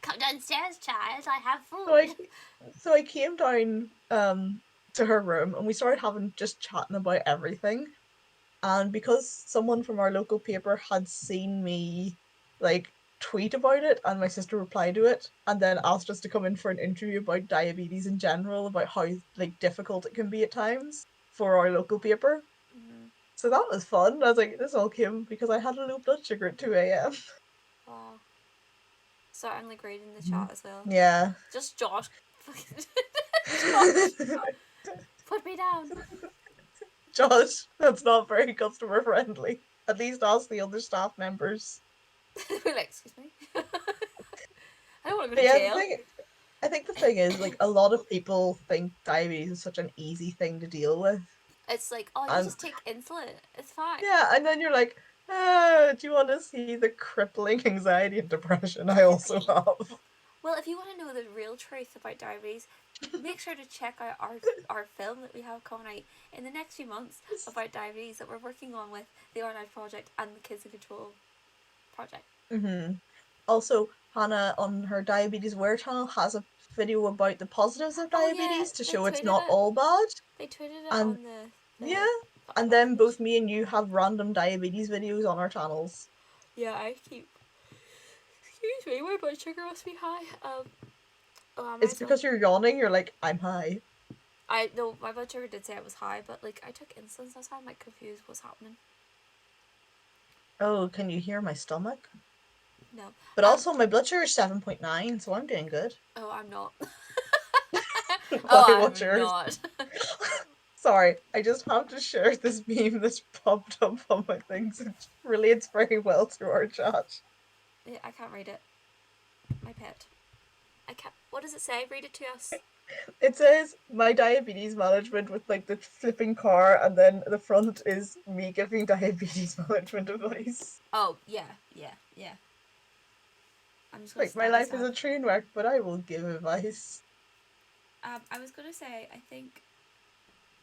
Come downstairs, child. I have
So I
food.
so I came down to her room and we started having just chatting about everything. And because someone from our local paper had seen me like tweet about it and my sister replied to it and then asked us to come in for an interview about diabetes in general, about how like difficult it can be at times for our local paper.
Mm-hmm.
So that was fun. I was like, this all came because I had a low blood sugar at 2 a.m.
Wow. Starting like reading the chat as well.
Yeah.
Just Josh. Josh, put me down.
Josh, that's not very customer friendly. At least ask the other staff members.
We're like, excuse me. I don't want to go
But
to
yeah,
jail.
I think the thing is, like, a lot of people think diabetes is such an easy thing to deal with.
It's like, oh, you
And
just take insulin. It's fine.
yeah, and then you're like, do you want to see the crippling anxiety and depression I also
Creepy.
have?
Well, if you want to know the real truth about diabetes, make sure to check out our film that we have coming out in the next few months about diabetes that we're working on with the Our Life Project and the Kids in Control project.
Hmm. Also, Hannah on her Diabetes Aware channel has a video about the positives of
Oh yeah,
diabetes to
they
show it's
tweeted
not
it.
all bad.
They tweeted it
And
on the
yeah,
Our
and
Life
then
page.
both me and you have random diabetes videos on our channels.
Yeah, I keep. Excuse me, my blood sugar must be high. Oh, I might
It's
as well.
because you're yawning, you're like, I'm high.
I no, my blood sugar did say it was high, but like I took insulin, so that's why I'm like confused what's happening.
Oh, can you hear my stomach?
No,
But also, my blood sugar is 7.9, so I'm doing good.
oh, I'm not. Oh,
Why, what's
I'm
yours?
not.
Sorry, I just have to share this meme that's popped up on my things. It relates very well to our chat.
Yeah, I can't read it. My pet. I can't. What does it say? Read it to us.
It says my diabetes management with like the flipping car, and then the front is me giving diabetes management advice.
Oh yeah, yeah, yeah. I'm just gonna
Like, my
stab this
life is
ad.
a train wreck, but I will give advice.
I was gonna say, I think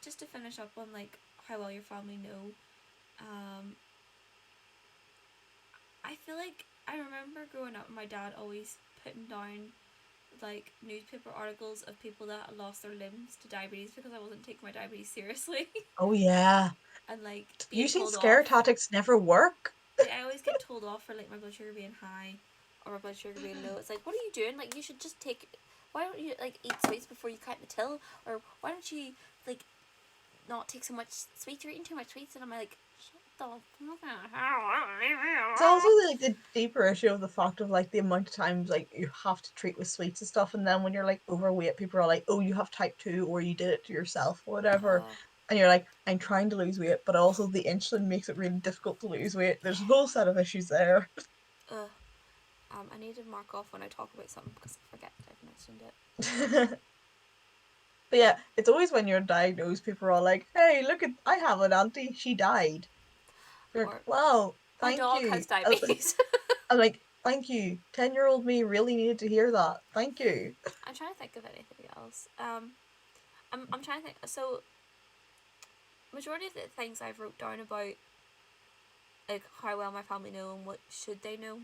just to finish up on like how well your family know. Um, I feel like I remember growing up, my dad always putting down like newspaper articles of people that lost their limbs to diabetes because I wasn't taking my diabetes seriously,
Oh, yeah.
and like being
Using
told
scare
off.
tactics never work.
Like I always get told off for like my blood sugar being high or my blood sugar being low. It's like, what are you doing? Like you should just take. Why don't you like eat sweets before you count the till? Or why don't you like not take so much sweets? You're eating too much sweets, and I'm like, shut the fuck
It's also
up.
like the deeper issue of the fact of like the amount of times like you have to treat with sweets and stuff, and then when you're like overweight, people are like, "Oh, you have type 2, or you did it to yourself, or whatever," and you're like, "I'm trying to lose weight, but also the insulin makes it really difficult to lose weight." There's a
Yeah.
whole set of issues there.
I need to mark off when I talk about something because I forget that I've mentioned it.
But yeah, it's always when you're diagnosed, people are all like, "Hey, look at I have an auntie, she died." You're like,
Or
"Wow,
my
thank
dog has
you."
diabetes.
I'm like, "Thank you, 10-year-old me really needed to hear that. Thank you."
I'm trying to think of anything else. I'm trying to think. So majority of the things I've wrote down about like how well my family know and what should they know.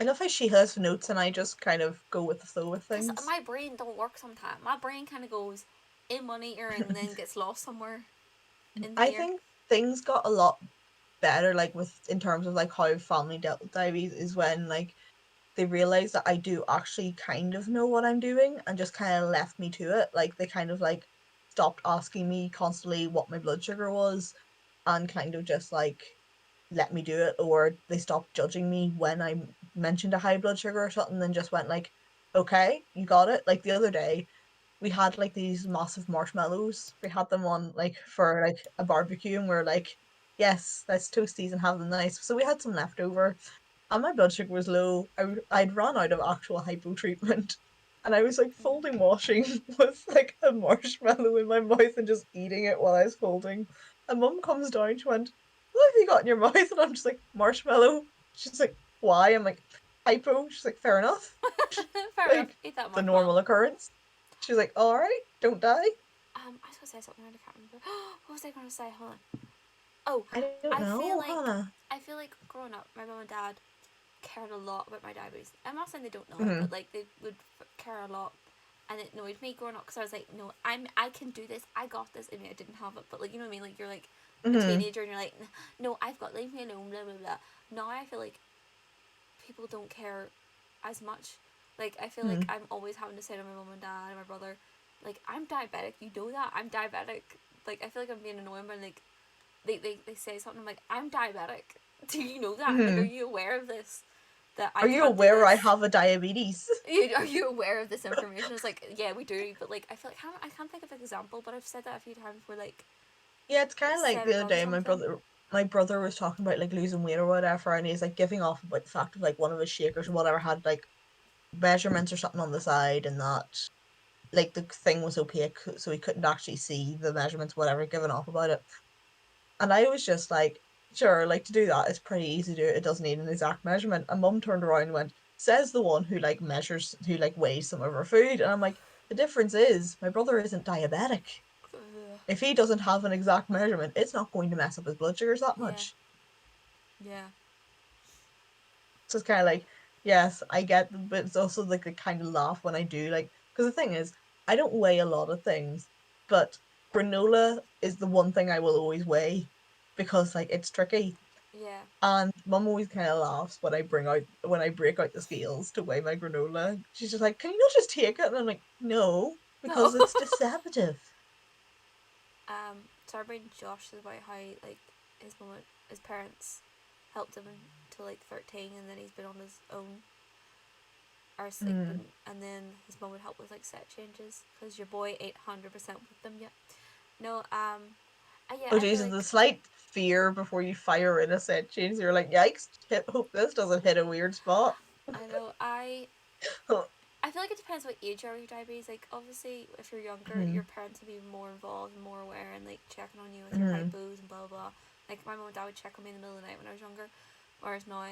I love how she has notes and I just kind of go with the flow with
Because
things.
my brain don't work sometimes. My brain kind of goes in one ear and then gets lost somewhere in
I
here.
think things got a lot better, like with in terms of like how family dealt with diabetes, is when like they realized that I do actually kind of know what I'm doing and just kind of left me to it. Like they kind of like stopped asking me constantly what my blood sugar was and kind of just like let me do it, or they stopped judging me when I mentioned a high blood sugar or something and just went like, okay, you got it. Like the other day we had like these massive marshmallows. We had them on like for like a barbecue and we're like, yes, let's toast these and have them nice. So we had some left over and my blood sugar was low. I'd run out of actual hypo treatment and I was like folding washing with like a marshmallow in my mouth and just eating it while I was folding. And Mum comes down, she went, "What have you got in your mouth?" And I'm just like, "Marshmallow." She's like, "Why?" I'm like, "Hypo." She's like, "Fair enough."
Fair enough.
Like,
Eat that
the
marshmallow.
normal occurrence. She's like, "Alright, don't die."
I was gonna say something and I can't remember. What was I gonna say? Hold on. Oh,
I don't
I feel
know,
like
Hannah.
I feel like growing up, my mum and dad cared a lot about my diabetes. I'm not saying they don't know,
Mm-hmm.
but like they would care a lot, and it annoyed me growing up because I was like, no, I can do this. I got this. I mean, I didn't have it, but like you know what I mean. Like you're like a
Mm-hmm.
teenager and you're like, no, I've got leave me alone. Blah blah blah. Now I feel like people don't care as much. Like I feel like
Mm-hmm.
I'm always having to say to my mum and dad and my brother, like I'm diabetic. You know that I'm diabetic. Like I feel like I'm being annoying, but like they say something. I'm like I'm diabetic. Do you know that? Like, are
Mm-hmm.
you aware of this? That I
Are you
can't do
aware I
this.
have a diabetes?
Are you aware of this information? It's like, yeah, we do, but like, I feel like I can't think of an example, but I've said that a few times where like
Yeah, it's kind of like
said
the
or
other
done
day
something.
my brother was talking about like losing weight or whatever, and he's like giving off about the fact of like one of his shakers or whatever had like measurements or something on the side, and that like the thing was opaque, so he couldn't actually see the measurements, whatever, giving off about it. And I was just like, sure, like to do that is pretty easy to do. It doesn't need an exact measurement. And Mum turned around and went, says the one who like measures, who like weighs some of her food. And I'm like, the difference is my brother isn't diabetic.
Ugh.
If he doesn't have an exact measurement, it's not going to mess up his blood sugars that
Yeah,
much.
yeah,
So it's kind of like, yes, I get, but it's also like the kind of laugh when I do like, because the thing is, I don't weigh a lot of things, but granola is the one thing I will always weigh because like it's tricky.
yeah.
And Mum always kind of laughs when I break out the scales to weigh my granola. She's just like, "Can you not just take it?" And I'm like, "No,
No.
because it's deceptive."
So our brain Josh is about how like his mom, his parents helped him until like 13, and then he's been on his own. Or like
Mm.
been, and then his mom would help with like set changes because your boy 800% with them yet. No, yeah,
Oh
I feel
Jesus, the
like
slight fear before you fire in a set change, you're like, "Yikes! Hope this doesn't hit a weird spot."
I know I feel like it depends what age you are with your diabetes. Like obviously, if you're younger, your
Mm.
parents will be more involved and more aware and like checking on you with your
Mm.
hypos and blah blah blah. Like my mom and dad would check on me in the middle of the night when I was younger, whereas now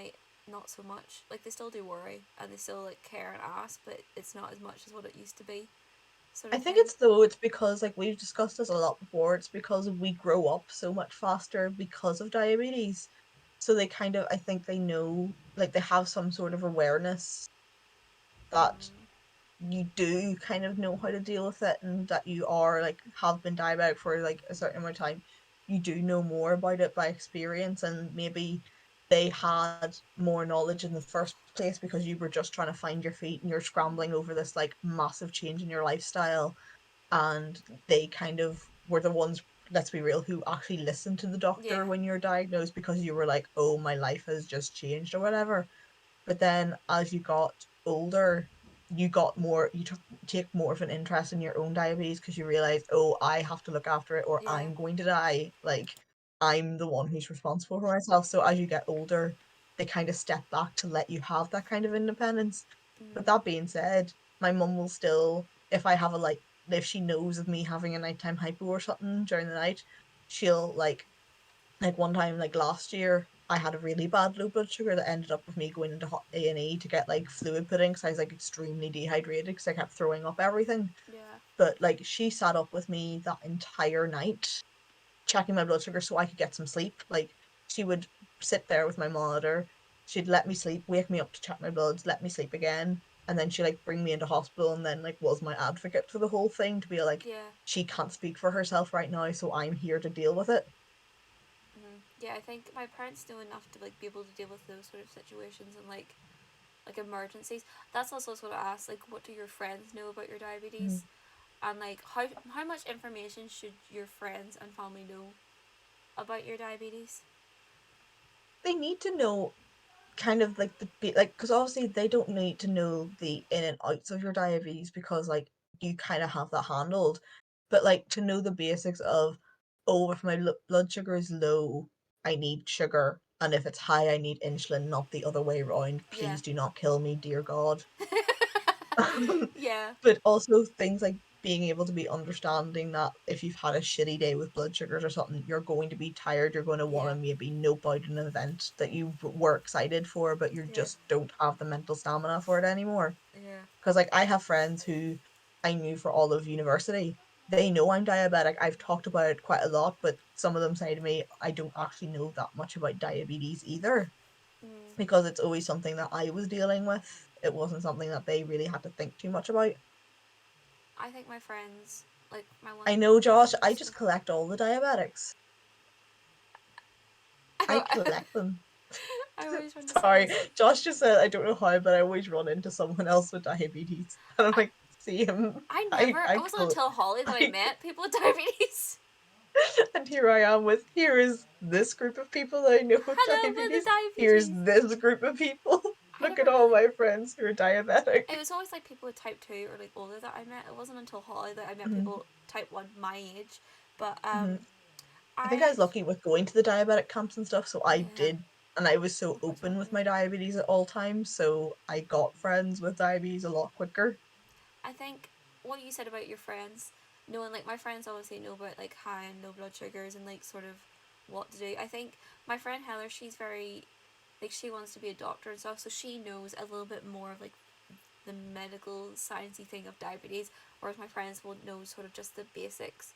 not so much. Like they still do worry and they still like care and ask, but it's not as much as what it used to be, sort
I
of
think
thing.
it's because like we've discussed this a lot before. It's because we grow up so much faster because of diabetes. So they kind of, I think they know, like they have some sort of awareness that
Mm,
you do kind of know how to deal with it, and that you are like have been diabetic for like a certain amount of time. You do know more about it by experience, and maybe they had more knowledge in the first place because you were just trying to find your feet and you're scrambling over this like massive change in your lifestyle, and they kind of were the ones, let's be real, who actually listened to the
yeah,
doctor when you're diagnosed because you were like, oh, my life has just changed or whatever. But then as you got older, you got more, take more of an interest in your own diabetes because you realize, oh, I have to look after it or
yeah.
I'm going to die. Like, I'm the one who's responsible for myself. So as you get older, they kind of step back to let you have that kind of independence. But
Mm,
that being said, my mum will still, if I have a like, if she knows of me having a nighttime hypo or something during the night, she'll like one time like last year I had a really bad low blood sugar that ended up with me going into A&E to get like fluid putting because I was like extremely dehydrated because I kept throwing up everything.
yeah,
But like she sat up with me that entire night checking my blood sugar so I could get some sleep. Like she would sit there with my monitor, she'd let me sleep, wake me up to check my bloods, let me sleep again, and then she like bring me into hospital and then like was my advocate for the whole thing to be like,
yeah.
she can't speak for herself right now, so I'm here to deal with it.
Yeah, I think my parents know enough to like be able to deal with those sort of situations and like emergencies. That's also sort of asked like, what do your friends know about your
Mm.
diabetes, and like how much information should your friends and family know about your diabetes?
They need to know kind of like like because obviously they don't need to know the in and outs of your diabetes because like you kind of have that handled, but like to know the basics of, oh, if my blood sugar is low, I need sugar, and if it's high, I need insulin, not the other way around.
Yeah,
Please do not kill me, dear God.
Yeah.
But also things like being able to be understanding that if you've had a shitty day with blood sugars or something, you're going to be tired, you're going to want
Yeah.
to maybe nope out an event that you were excited for, but you
Yeah.
just don't have the mental stamina for it anymore.
Yeah.
Because, like, I have friends who I knew for all of university. They know I'm diabetic. I've talked about it quite a lot, but some of them say to me, I don't actually know that much about diabetes either,
Mm.
because it's always something that I was dealing with. It wasn't something that they really had to think too much about.
I think my friends, like my one
I know, Josh, I
friends.
just collect all the diabetics. I collect them.
I always run to someone
Sorry,
else.
Josh just said I don't know how, but I always run into someone else with diabetes. And I'm
I
like, see him.
I
I,
never.
I
It wasn't
cool.
until Holly that I
I,
met people with diabetes.
and here I am with, here is this group of people that I know with
Hello, with the
diabetes. Here's
diabetes.
this group of people.
I
Look at
never.
all my friends who are diabetic.
It was always like people with type 2 or like older that I met. It wasn't until Holly that I met
Mhm,
people type 1 my age. But
mhm. I think I
I
was lucky with going to the diabetic camps and stuff, so I
yeah,
did, and I was so
I'm quite
open with
lucky.
my diabetes at all times, so I got friends with diabetes a lot quicker.
I think what you said about your friends, knowing like my friends obviously know about like high and low blood sugars and like sort of what to do. I think my friend Heather, she's very like she wants to be a doctor and stuff, so she knows a little bit more of like the medical sciencey thing of diabetes, whereas my friends will know sort of just the basics.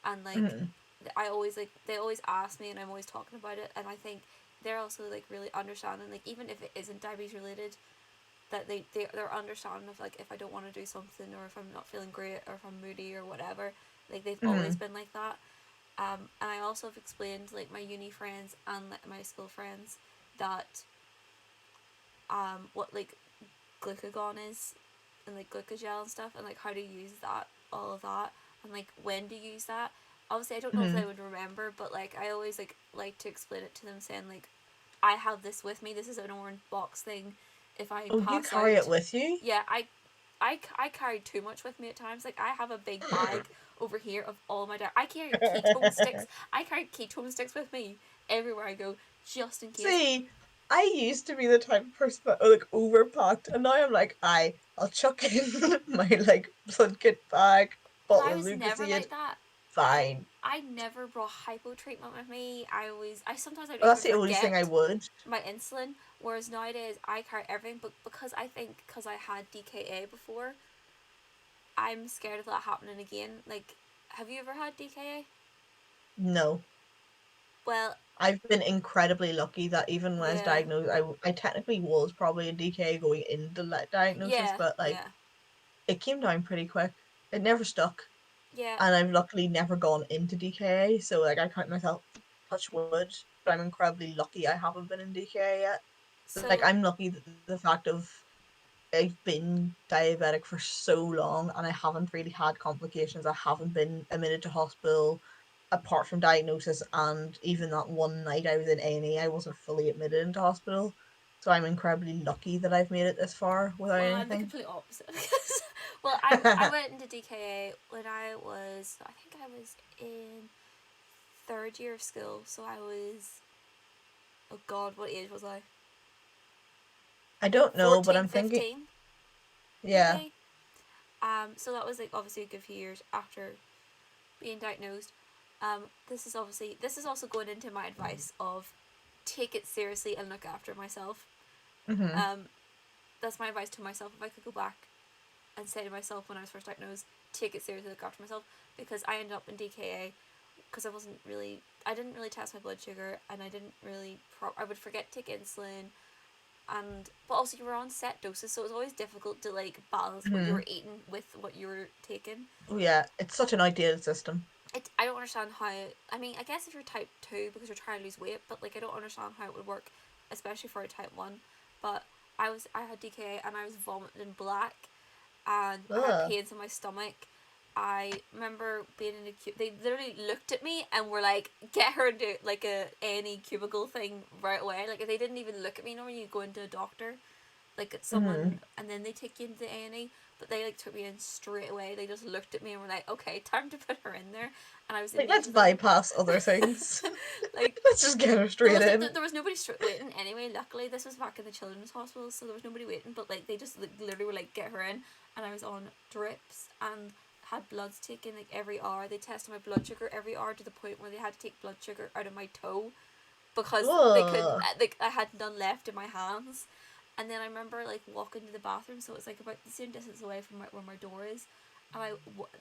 And like
Mhm,
I always like they always ask me and I'm always talking about it, and I think they're also like really understanding, like even if it isn't diabetes related, that they're understanding of like if I don't want to do something or if I'm not feeling great or if I'm moody or whatever, like they've always
mhm,
been like that. And I also have explained like my uni friends and like, my school friends that what like glucagon is and like glucogel and stuff and like how to use that, all of that, and like when to use that. Obviously I don't know if they
mhm.
would remember, but like I always like to explain it to them saying like I have this with me, this is an orange box thing if I
Oh, you
pass
carry it
out.
with you?
Yeah, I carry too much with me at times. Like I have a big bag over here of all my I carry ketone sticks. I carry ketone sticks with me everywhere I go, just in case.
See, I used to be the type of person that like overpacked, and now I'm like, I'll chuck in my like blood kit bag,
But
bottle
I
of
was never
Lucozade,
like that. I
fine.
I never brought hypo treatment with me. I sometimes I'd
Well,
even
that's the only thing I
forget
would.
my insulin. Whereas nowadays I carry everything, but because I think because I had DKA before, I'm scared of that happening again. Like, have you ever had DKA?
No.
Well,
I've been incredibly lucky that even when I was
yeah,
diagnosed, I technically was probably a DK going into that diagnosis,
yeah,
but like
yeah,
it came down pretty quick. It never stuck,
yeah.
and I've luckily never gone into DKA. So like I count myself touch wood, but I'm incredibly lucky I haven't been in DKA yet. Like
So
I'm lucky that the fact of I've been diabetic for so long and I haven't really had complications. I haven't been admitted to hospital apart from diagnosis, and even that one night I was in A&E, I wasn't fully admitted into hospital. So I'm incredibly lucky that I've made it this far without
well, I'm the
anything.
complete opposite. Well, I went into DKA when I think I was in third year of school. So I was, oh God, what age was I?
I don't know, but
14,
I'm thinking,
15,
yeah.
maybe. So that was like obviously a good few years after being diagnosed. This is also going into my advice of take it seriously and look after myself.
Hmm.
Um, that's my advice to myself. If I could go back and say to myself when I was first diagnosed, take it seriously, look after myself, because I ended up in DKA because I didn't really test my blood sugar, and I didn't really I would forget to take insulin, and but also you were on set doses, so it was always difficult to like balance what you
Hmm.
were eating with what you were taking.
Oh yeah, it's such an ideal system.
I don't understand how. I mean, I guess if you're type 2 because you're trying to lose weight, but like I don't understand how it would work, especially for a type 1. But I had DKA and I was vomiting black, and I had
Ugh.
pains in my stomach. I remember being in they literally looked at me and were like, get her into like any cubicle thing right away. Like they didn't even look at me. Normally you go into a doctor, like at someone,
Hmm.
and then they take you into the A&E, but they like took me in straight away. They just looked at me and were like, okay, time to put her in there. And I was
Like, let's
immediately
bypass other things.
like,
Let's just get her straight in.
there was nobody waiting anyway. Luckily this was back in the children's hospital, so there was nobody waiting, but like they just like, literally were like, get her in. and I was on drips and had bloods taken like every hour. They tested my blood sugar every hour to the point where they had to take blood sugar out of my toe because they couldn't.
Ugh.
Like I had none left in my hands. And then I remember like walking to the bathroom, so it's like about the same distance away from where my door is. And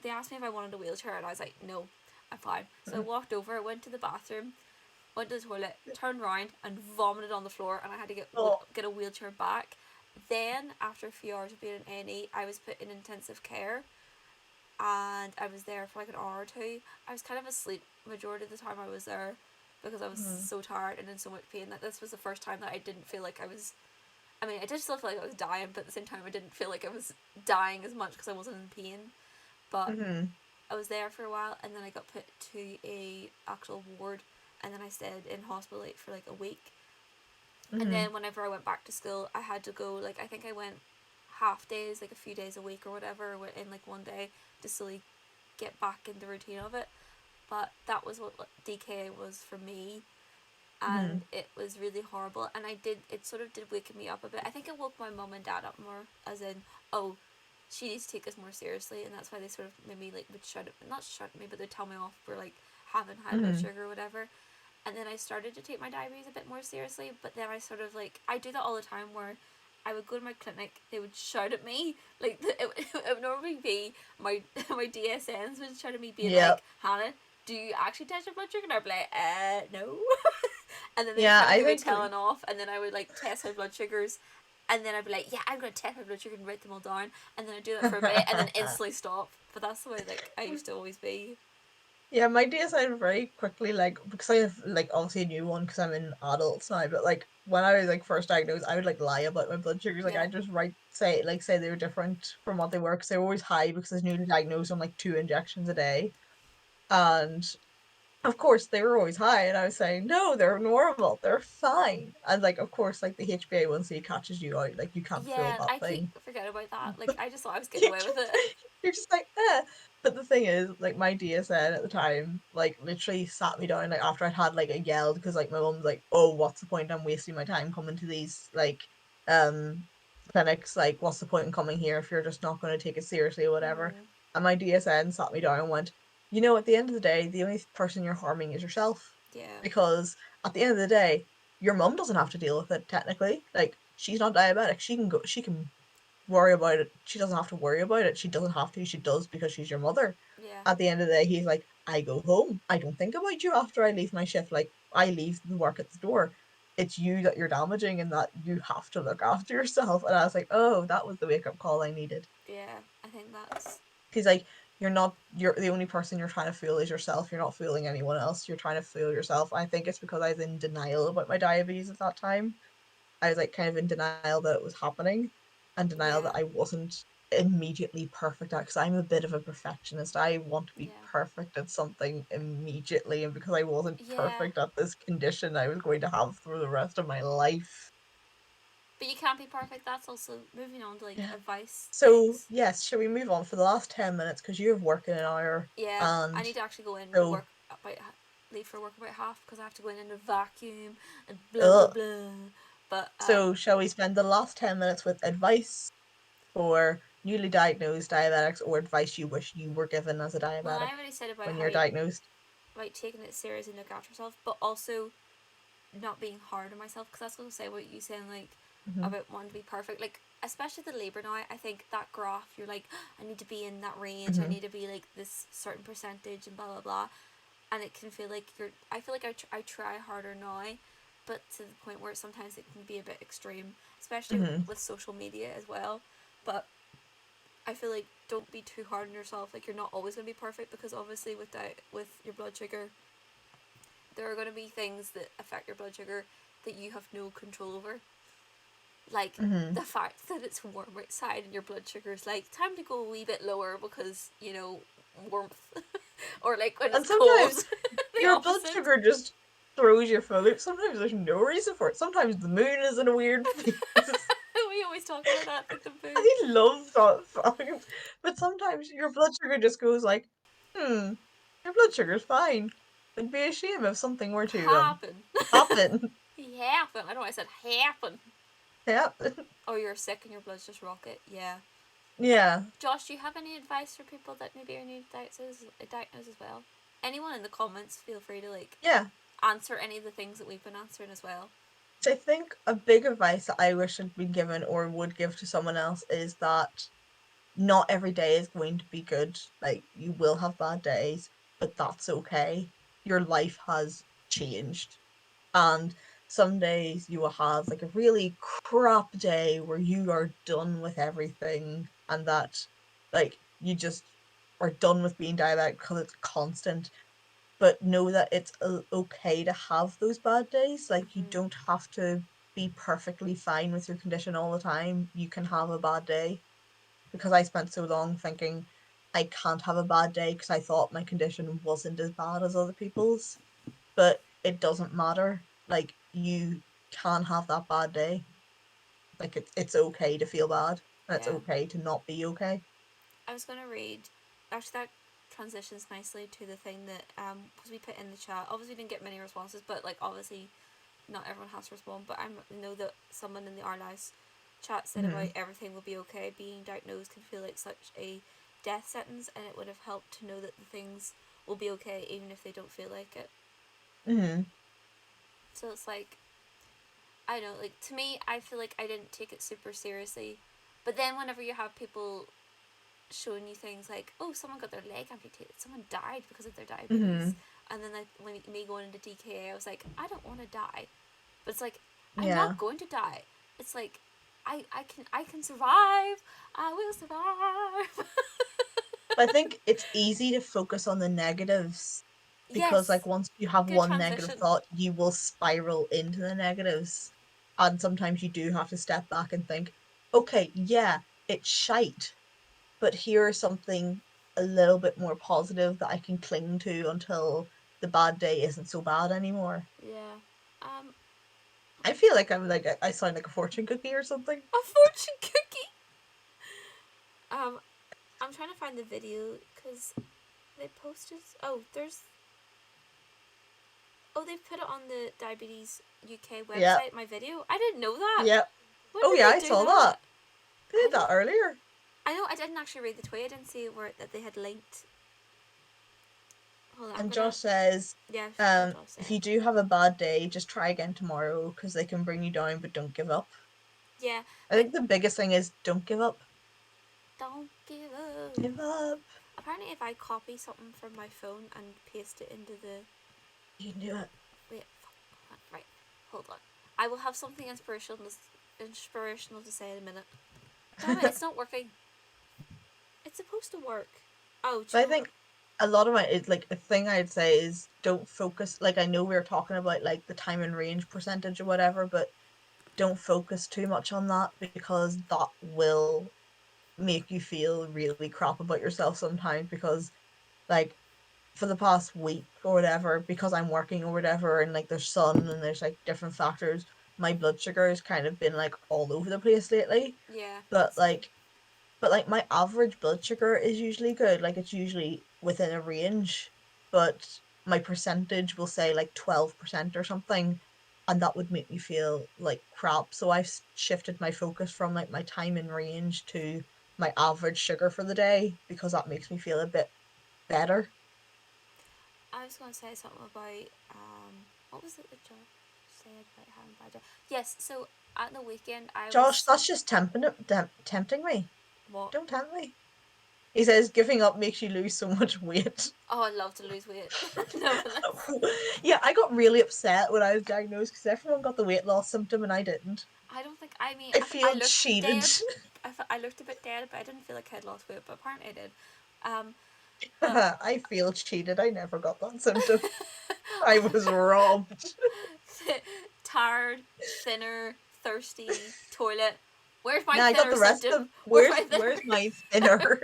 they asked me if I wanted a wheelchair, and I was like, no, I'm fine. So I walked over, went to the bathroom, went to the toilet, turned around, and vomited on the floor, and I had to
Oh.
get a wheelchair back. Then, after a few hours of being in A&E, I was put in intensive care, and I was there for like an hour or two. I was kind of asleep majority of the time I was there because I was so tired and in so much pain that this was the first time that I didn't feel like I was. I mean, I did still feel like I was dying, but at the same time, I didn't feel like I was dying as much because I wasn't in pain. But I was there for a while, and then I got put to a actual ward, and then I stayed in hospital like, for like a week. And then whenever I went back to school, I had to go like I think I went half days, like a few days a week or whatever, in like one day to slowly get back in the routine of it. But that was what DK was for me, and it was really horrible. And it sort of did wake me up a bit. I think it woke my mum and dad up more, as in, oh, she needs to take us more seriously, and that's why they sort of maybe like would not shut me, but they'd tell me off for like having high blood sugar or whatever. And then I started to take my diabetes a bit more seriously, but then I sort of like I do that all the time where I would go to my clinic, they would shout at me, like it would normally be my DSNs would shout at me being
Yep.
like, Hannah, do you actually test your blood sugar? And I'd be like, no. And then they
Yeah,
kind of
I
give me
think
telling off, and then I would like test my blood sugars, and then I'd be like, yeah, I'm gonna test my blood sugar and write them all down, and then I'd do that for a bit, and then instantly stop. But that's the way like I used to always be.
yeah, my DSI very quickly, like, because I have like obviously a new one because I'm in adults now, but like when I was like first diagnosed, I would like lie about my blood sugars. Like
Yeah.
I just say they were different from what they were because they were always high because I was newly diagnosed on like 2 injections a day, and of course they were always high, and I was saying no, they're normal, they're fine, and like of course like the HbA1c catches you out, like you can't feel
Yeah,
that
I keep
thing.
forgetting about that. Like
But
I just thought I was getting
you
away with
just
it.
you're just like, eh. But the thing is, like my DSN at the time, like literally sat me down like after I'd had like a yelled because like my mum's like, oh, what's the point? I'm wasting my time coming to these like um clinics. Like, what's the point in coming here if you're just not going to take it seriously or whatever? And my DSN sat me down and went, you know, at the end of the day, the only person you're harming is yourself,
Yeah.
because at the end of the day, your mum doesn't have to deal with it technically. Like, she's not diabetic. She can worry about it. She doesn't have to worry about it. She doesn't have to. She does because she's your mother.
Yeah.
At the end of the day, he's like, I go home. I don't think about you after I leave my shift. Like, I leave the work at the door. It's you that you're damaging and that you have to look after yourself. And I was like, oh, that was the wake up call I needed.
Yeah. I think that's
He's like, you're the only person you're trying to fool is yourself. You're not fooling anyone else. You're trying to fool yourself. I think it's because I was in denial about my diabetes at that time. I was like kind of in denial that it was happening and denial
yeah.
that I wasn't immediately perfect at, because I'm a bit of a perfectionist. I want to be
Yeah.
perfect at something immediately, and because I wasn't
Yeah.
perfect at this condition, I was going to have through the rest of my life.
But you can't be perfect. That's also moving on to like
Yeah.
advice
So
things.
yes, shall we move on for the last 10 minutes because you have work in an hour,
Yeah. I
and
need to actually go in and
so
work about leave for work about half because I have to go in and vacuum and blah blah
ugh.
blah. But
So shall we spend the last 10 minutes with advice for newly diagnosed diabetics, or advice you wish you were given as a
well,
diabetic
I already said about
when
how
you're diagnosed?
like taking it serious and look after yourself, but also not being hard on myself because that's going to say what you saying like
Hmm.
about wanting to be perfect, like especially the labor now. I think that graph you're like, I need to be in that range, I
Hmm.
need to be like this certain percentage and blah blah blah, and it can feel like I feel like I try harder now, but to the point where sometimes it can be a bit extreme, especially
Hmm.
with social media as well. But I feel like don't be too hard on yourself, like you're not always going to be perfect because obviously with your blood sugar there are going to be things that affect your blood sugar that you have no control over. Like
Hmm.
the fact that it's warm outside and your blood sugar is like, time to go a wee bit lower because, warmth. Or like when it's
And
cold,
sometimes
the
your blood
opposite.
sugar just throws you for a loop. Sometimes there's no reason for it. Sometimes the moon is in a weird phase.
We always talk about that, like the food.
I love that fact. But sometimes your blood sugar just goes like, your blood sugar's fine. It'd be a shame if something were to
Happen.
happen.
Happen. I know I said happen.
Happen.
Or you're sick and your blood's just rocket. Yeah.
Yeah.
Josh, do you have any advice for people that maybe are new diagnosed as well? Anyone in the comments, feel free to like
Yeah.
answer any of the things that we've been answering as well.
So I think a big advice that I wish had been given or would give to someone else is that not every day is going to be good. Like, you will have bad days, but that's okay. Your life has changed. And some days you will have like a really crap day where you are done with everything and that, like, you just are done with being diabetic because it's constant. But know that it's okay to have those bad days. Like, you
Mm-hmm.
don't have to be perfectly fine with your condition all the time. You can have a bad day, because I spent so long thinking I can't have a bad day because I thought my condition wasn't as bad as other people's. But it doesn't matter. Like, you can have that bad day. Like, it's okay to feel bad, and it's
Yeah.
okay to not be okay.
I was going to read. Actually, that transitions nicely to the thing that because we put in the chat. Obviously, we didn't get many responses, but like obviously, not everyone has to respond. But I know that someone in the Our Lives chat said
Mm-hmm.
about everything will be okay. Being diagnosed can feel like such a death sentence, and it would have helped to know that the things will be okay, even if they don't feel like it.
Mm-hmm.
So it's like I don't know, like to me, I feel like I didn't take it super seriously. But then whenever you have people showing you things like, oh, someone got their leg amputated, someone died because of their
Mm-hmm.
diabetes, and then like when me going into DKA, I was like, I don't want to die, but it's like I'm
Yeah.
not going to die. It's like I can survive. I will survive.
But I think it's easy to focus on the negatives, because,
Yes,
like, once you have
good
one negative
transition.
thought, you will spiral into the negatives. And sometimes you do have to step back and think, okay, yeah, it's shite, but here's something a little bit more positive that I can cling to until the bad day isn't so bad anymore.
Yeah. Um,
I feel like I sound like a fortune cookie or something.
a fortune cookie. Um, I'm trying to find the video because they posted. They've put it on the Diabetes UK
Yeah,
website. My video. I didn't know that.
yeah.
When
Oh
did
yeah,
they
I
do
saw that.
that?
They
I
did
don't.
that earlier.
I know. I didn't actually read the tweet. I didn't see where that they had linked. Hold on. I'm
And
gonna.
Josh says,
Yeah. What Josh
if
said.
you do have a bad day, just try again tomorrow because they can bring you down, but don't give up.
Yeah.
I
Like,
think the biggest thing is don't give up.
don't give up.
Give up.
Apparently, if I copy something from my phone and paste it into the
You can do it.
wait, right, hold on. I will have something inspirational to say in a minute. Damn it! It's not working. It's supposed to work. Oh, do
But
you
I
know what?
think a lot of it's like a thing I'd say is don't focus. Like, I know we were talking about like the time and range percentage or whatever, but don't focus too much on that, because that will make you feel really crap about yourself sometimes. Because, like, for the past week or whatever, because I'm working or whatever, and like there's sun and there's like different factors, my blood sugar has kind of been like all over the place lately.
Yeah,
But
that's me.
like but like my average blood sugar is usually good. Like, it's usually within a range, but my percentage will say like 12% or something, and that would make me feel like crap. So I've shifted my focus from like my time in range to my average sugar for the day, because that makes me feel a bit better.
I was going to say something about what was it that Josh said about having bad day? Yes, so at the weekend I
Josh,
was
that's just tempting me.
what?
Don't tempt me. He says giving up makes you lose so much weight.
Oh, I love to lose weight. No, but that's
Yeah, I got really upset when I was diagnosed because everyone got the weight loss symptom and I didn't.
I don't think I mean
I
I
feel
looked
cheated.
dead. I looked a bit dead, but I didn't feel like I had lost weight. But apparently I did. Um, but
I feel cheated. I never got that symptom. I was robbed.
tired, thinner, thirsty, toilet. Where's my
Now I got
thinner
the rest
symptom?
of
Where's my
where's
thinner?
my thinner?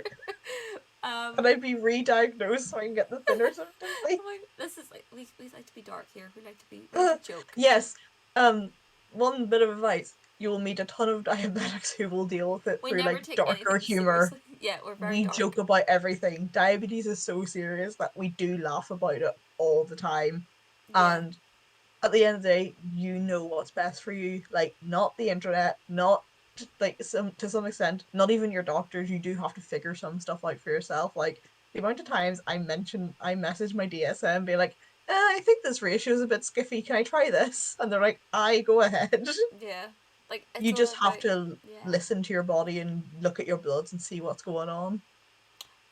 um,
Can I be re-diagnosed so I can get the thinner symptom, please?
this is like we like to be dark here. We like to joke.
Yes. Um, one bit of advice: you will meet a ton of diabetics who will deal with it
We
through
never
like
take
darker
anything
humor.
seriously. Yeah, we're very
We
dark.
joke about everything. Diabetes is so serious that we do laugh about it all the time.
Yeah,
And at the end of the day, you know what's best for you. Like, not the internet, not like to some extent, not even your doctors, you do have to figure some stuff out for yourself. Like the amount of times I message my DSM, be like, I think this ratio is a bit skiffy. Can I try this? And they're like, I go ahead.
Yeah. Like, it's
You
all
just have
about,
to
yeah.
listen to your body and look at your bloods and see what's going on.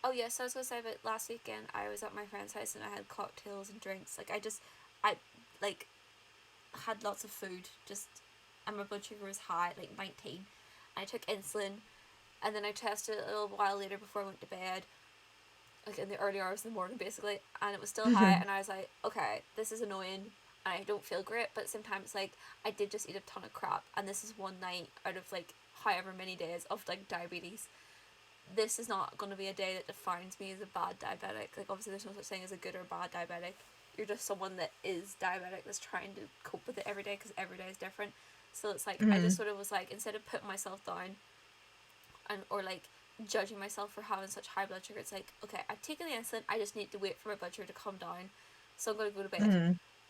Oh, yeah, so I was going to say, but last weekend I was at my friend's house and I had cocktails and drinks. Like, I, like, had lots of food, just, and my blood sugar was high, like 19. I took insulin, and then I tested it a little while later before I went to bed, like in the early hours of the morning, basically, and it was still high, and I was like, okay, this is annoying, and I don't feel great, but sometimes, like, I did just eat a ton of crap, and this is one night out of, like, however many days of, like, diabetes. This is not going to be a day that defines me as a bad diabetic. Like, obviously there's no such thing as a good or bad diabetic. You're just someone that is diabetic that's trying to cope with it every day, because every day is different. So it's like, I just sort of was like, instead of putting myself down and or like judging myself for having such high blood sugar, it's like, okay, I've taken the insulin, I just need to wait for my blood sugar to come down, so I'm going to go to bed.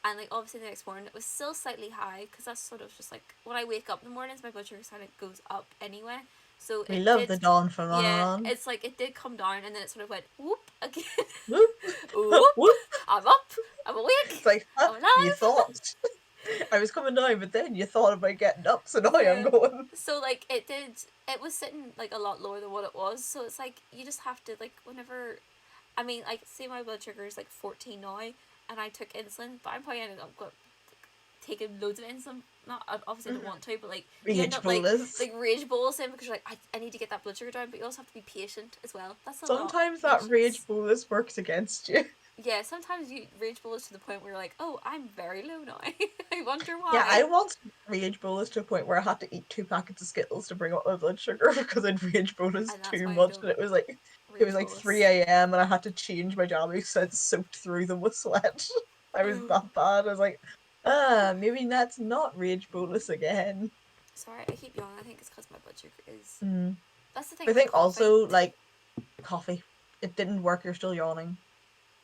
And like, obviously the next morning it was still slightly high, because that's sort of just like, when I wake up in the mornings, my blood sugar kind of goes up anyway, so
We
it
love
did.
the dawn
Yeah,
phenomenon.
it's like it did come down, and then it sort of went whoop again.
Whoop,
Whoop,
whoop.
I'm up, I'm
It's
awake,
like,
I'm
you
alive.
thought I was coming down, but then you thought about getting up, so now I'm
Yeah,
going.
so like it was sitting like a lot lower than what it was, so it's like you just have to, like, whenever, I mean, like, say my blood sugar is like 14 now, and I took insulin, but I'm probably ended up taking loads of insulin. Not, obviously I don't want to, but like, you end
Rage
up like
bolus.
rage bolusing, because you're like, I need to get that blood sugar down, but you also have to be patient as well. That's a lot.
Sometimes that
Patience.
rage bolus works against you.
Yeah, sometimes you rage bolus to the point where you're like, oh, I'm very low now. I wonder
Yeah, I
why.
once rage bolus to a point where I had to eat 2 packets of Skittles to bring up my blood sugar because I'd rage bolus
And that's
too
why I
much,
don't
and it was
rage
like
bolus.
3 a.m. and I had to change my jammies because I'd soaked through them with sweat. I was
Oh,
that bad. I was like, maybe that's not rage bolus again.
sorry, I keep yawning. I think it's because my blood sugar is.
Mm.
That's the thing
I
about
think
coffee.
also like coffee. It didn't work. You're still yawning.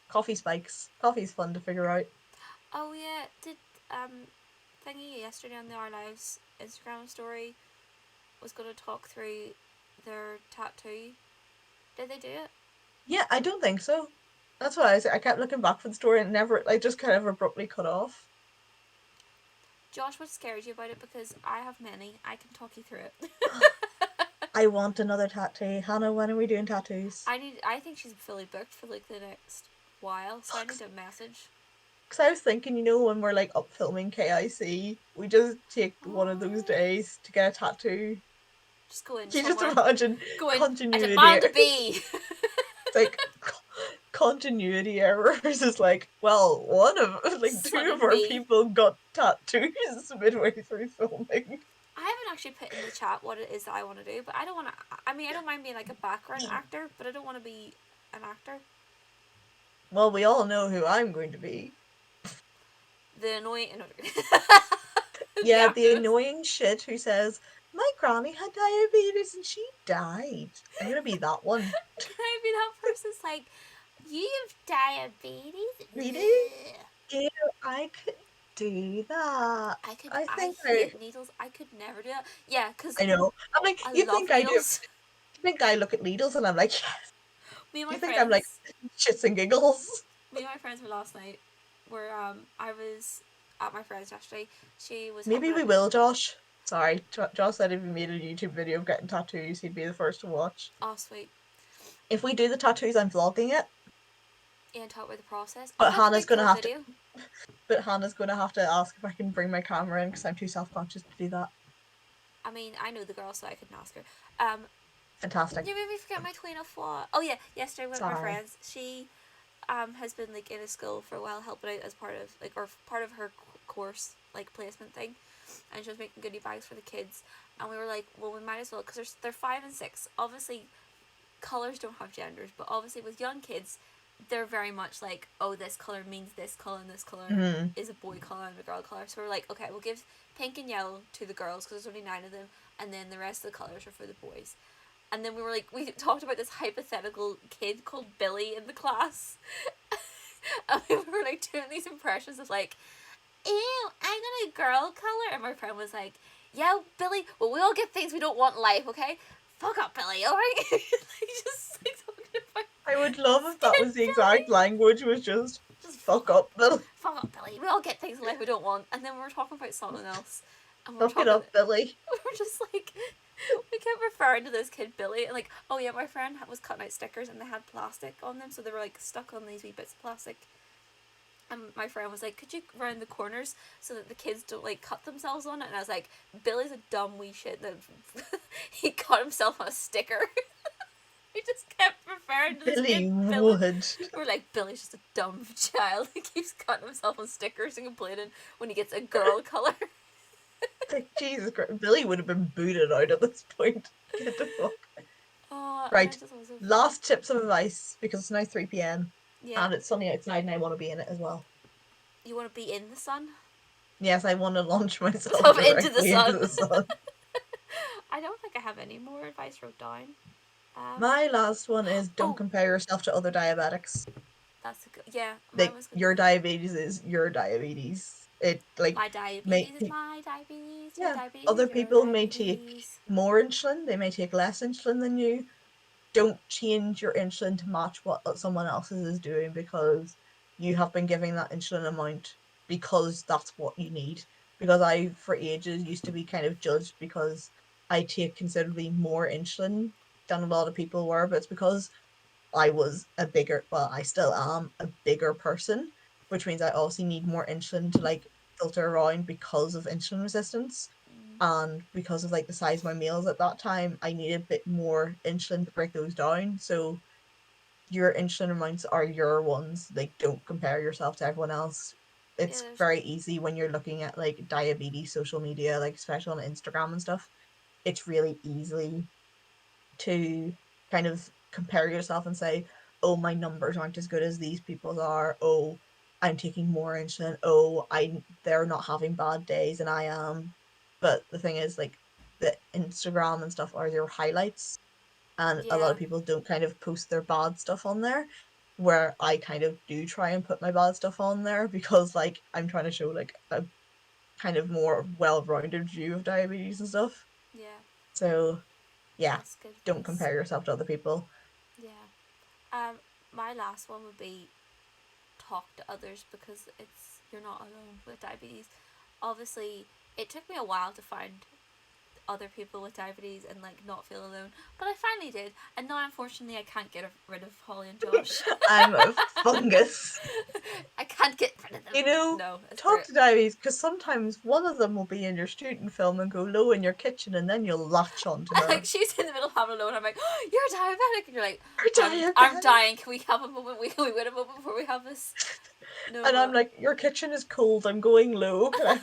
Coffee spikes. Coffee's fun to figure out.
Oh yeah, did thingy yesterday on the Our Lives Instagram story was going to talk through their tattoo. Did they do it?
Yeah, I don't think so. That's what I said. I kept looking back for the story and never, like, just kind of abruptly cut off.
Josh, what scares you about it? Because I have many. I can talk you through it.
I want another tattoo. Hannah, when are we doing tattoos?
I think she's fully booked for like the next while, so I need to message.
Because I was thinking, when we're like up filming KIC, we just take one of those
Oh,
days to get a tattoo.
just go in
Can you just
somewhere.
imagine
Go in. I
continuity?
demand to
It's
be.
like continuity errors is like, well, one of like two of
Sudden
our
me.
people got tattoos midway through filming.
I haven't actually put in the chat what it is that I want to do, but I don't want to. I mean, I don't mind being like a background actor, but I don't want to be an actor.
Well, we all know who I'm going to be.
The annoying. No, the
Yeah, the
activist.
annoying shit who says, my granny had diabetes and she died. I'm gonna be that one.
Can I be that person's like, you have diabetes?
Really?
Ugh.
Ew, I couldn't do that.
I could.
I
I
think
hate needles. I could never do that. Yeah, because
I know. I'm like,
I
you
love
think I do?
needles.
You think I look at needles and I'm like, yes.
Me and my
You think I'm like
friends.
shits and giggles?
Me and my friends were last night, where I was at my friend's yesterday. She was
Maybe
helping
we
out.
will, Josh. Sorry, Josh said if we made a YouTube video of getting tattoos, he'd be the first to watch.
Oh sweet.
If we do the tattoos, I'm vlogging it.
And talk about the process. Oh,
But
that's a
Hannah's
really
gonna
cool
have to.
video.
But Hannah's gonna have to ask if I can bring my camera in because I'm too self-conscious to do that.
I mean, I know the girl, so I couldn't ask her.
Fantastic.
You made me forget my train of thought. Oh yeah, yesterday with my
Sorry.
friends, she has been like in a school for a while, helping out as part of like, or part of her course like placement thing, and she was making goodie bags for the kids. And we were like, well, we might as well, because they're 5 and 6. Obviously, colors don't have genders, but obviously with young kids, they're very much like, oh, this color means this color, and this color
Mm.
is a boy color and a girl color. So we're like, okay, we'll give pink and yellow to the girls because there's only 9 of them, and then the rest of the colors are for the boys. And then we were like, we talked about this hypothetical kid called Billy in the class. And we were like doing these impressions of like, ew, I got a girl color. And my friend was like, Yeah, Billy. Well, we all get things we don't want in life, okay? Fuck up, Billy. All right. Just like talking about
I would love if that was the exact
Billy.
language, was just
Just
fuck up, Billy.
fuck up, Billy. We all get things in life we don't want, and then we're talking about something else, and we're
Fuck it
talking.
up, Billy.
We're just like, we kept referring to this kid Billy, and like, oh yeah, my friend was cutting out stickers, and they had plastic on them, so they were like stuck on these wee bits of plastic. And my friend was like, could you round the corners so that the kids don't like cut themselves on it? And I was like, Billy's a dumb wee shit that he cut himself on a sticker. We just kept referring to this
Billy
kid Billy.
would.
We're like, Billy's just a dumb child. He keeps cutting himself on stickers and complaining when he gets a girl colour.
Like, Jesus Christ. Billy would have been booted out at this point. Get the fuck.
Oh,
Right.
just so
Last tips of advice, because it's now 3 p.m.
yeah.
and it's sunny outside and I want to be in it as well.
You want to be in the sun?
Yes, I want to launch myself
into the sun.
into the sun.
I don't think I have any more advice wrote down.
My last one is don't compare yourself to other diabetics.
That's a good, yeah.
Like, your diabetes is your diabetes. It like
my diabetes is my diabetes. Your diabetes
other
is your
people may
diabetes.
take more insulin. They may take less insulin than you. Don't change your insulin to match what someone else's is doing, because you have been giving that insulin amount because that's what you need. Because I, for ages, used to be kind of judged because I take considerably more insulin than a lot of people were, but it's because I was I still am a bigger person, which means I also need more insulin to like filter around because of insulin resistance. And because of like the size of my meals at that time, I needed a bit more insulin to break those down. So your insulin amounts are your ones. Like, don't compare yourself to everyone else. It's very easy when you're looking at like diabetes social media, like especially on Instagram and stuff. It's really easy to kind of compare yourself and say, oh, my numbers aren't as good as these people's are. Oh, I'm taking more insulin. Oh, they're not having bad days and I am. But the thing is, like, the Instagram and stuff are your highlights, and a lot of people don't kind of post their bad stuff on there, where I kind of do try and put my bad stuff on there, because like I'm trying to show like a kind of more well-rounded view of diabetes and stuff.
Yeah.
So yeah,
That's good
don't
advice.
compare yourself to other people.
Yeah. My last one would be talk to others, because you're not alone with diabetes. Obviously, it took me a while to find other people with diabetes and like not feel alone, but I finally did, and now unfortunately I can't get rid of Holly and Josh.
I'm a fungus.
I can't get rid of them.
You know,
no,
talk to diabetes, because sometimes one of them will be in your student film and go low in your kitchen, and then you'll latch onto her.
Like, she's in the middle of having a low, and I'm like, oh, you're diabetic, and you're like,
diabetic.
I'm dying. Can we have a moment? Can we wait a moment before we have this? No.
And I'm like, your kitchen is cold. I'm going low. Can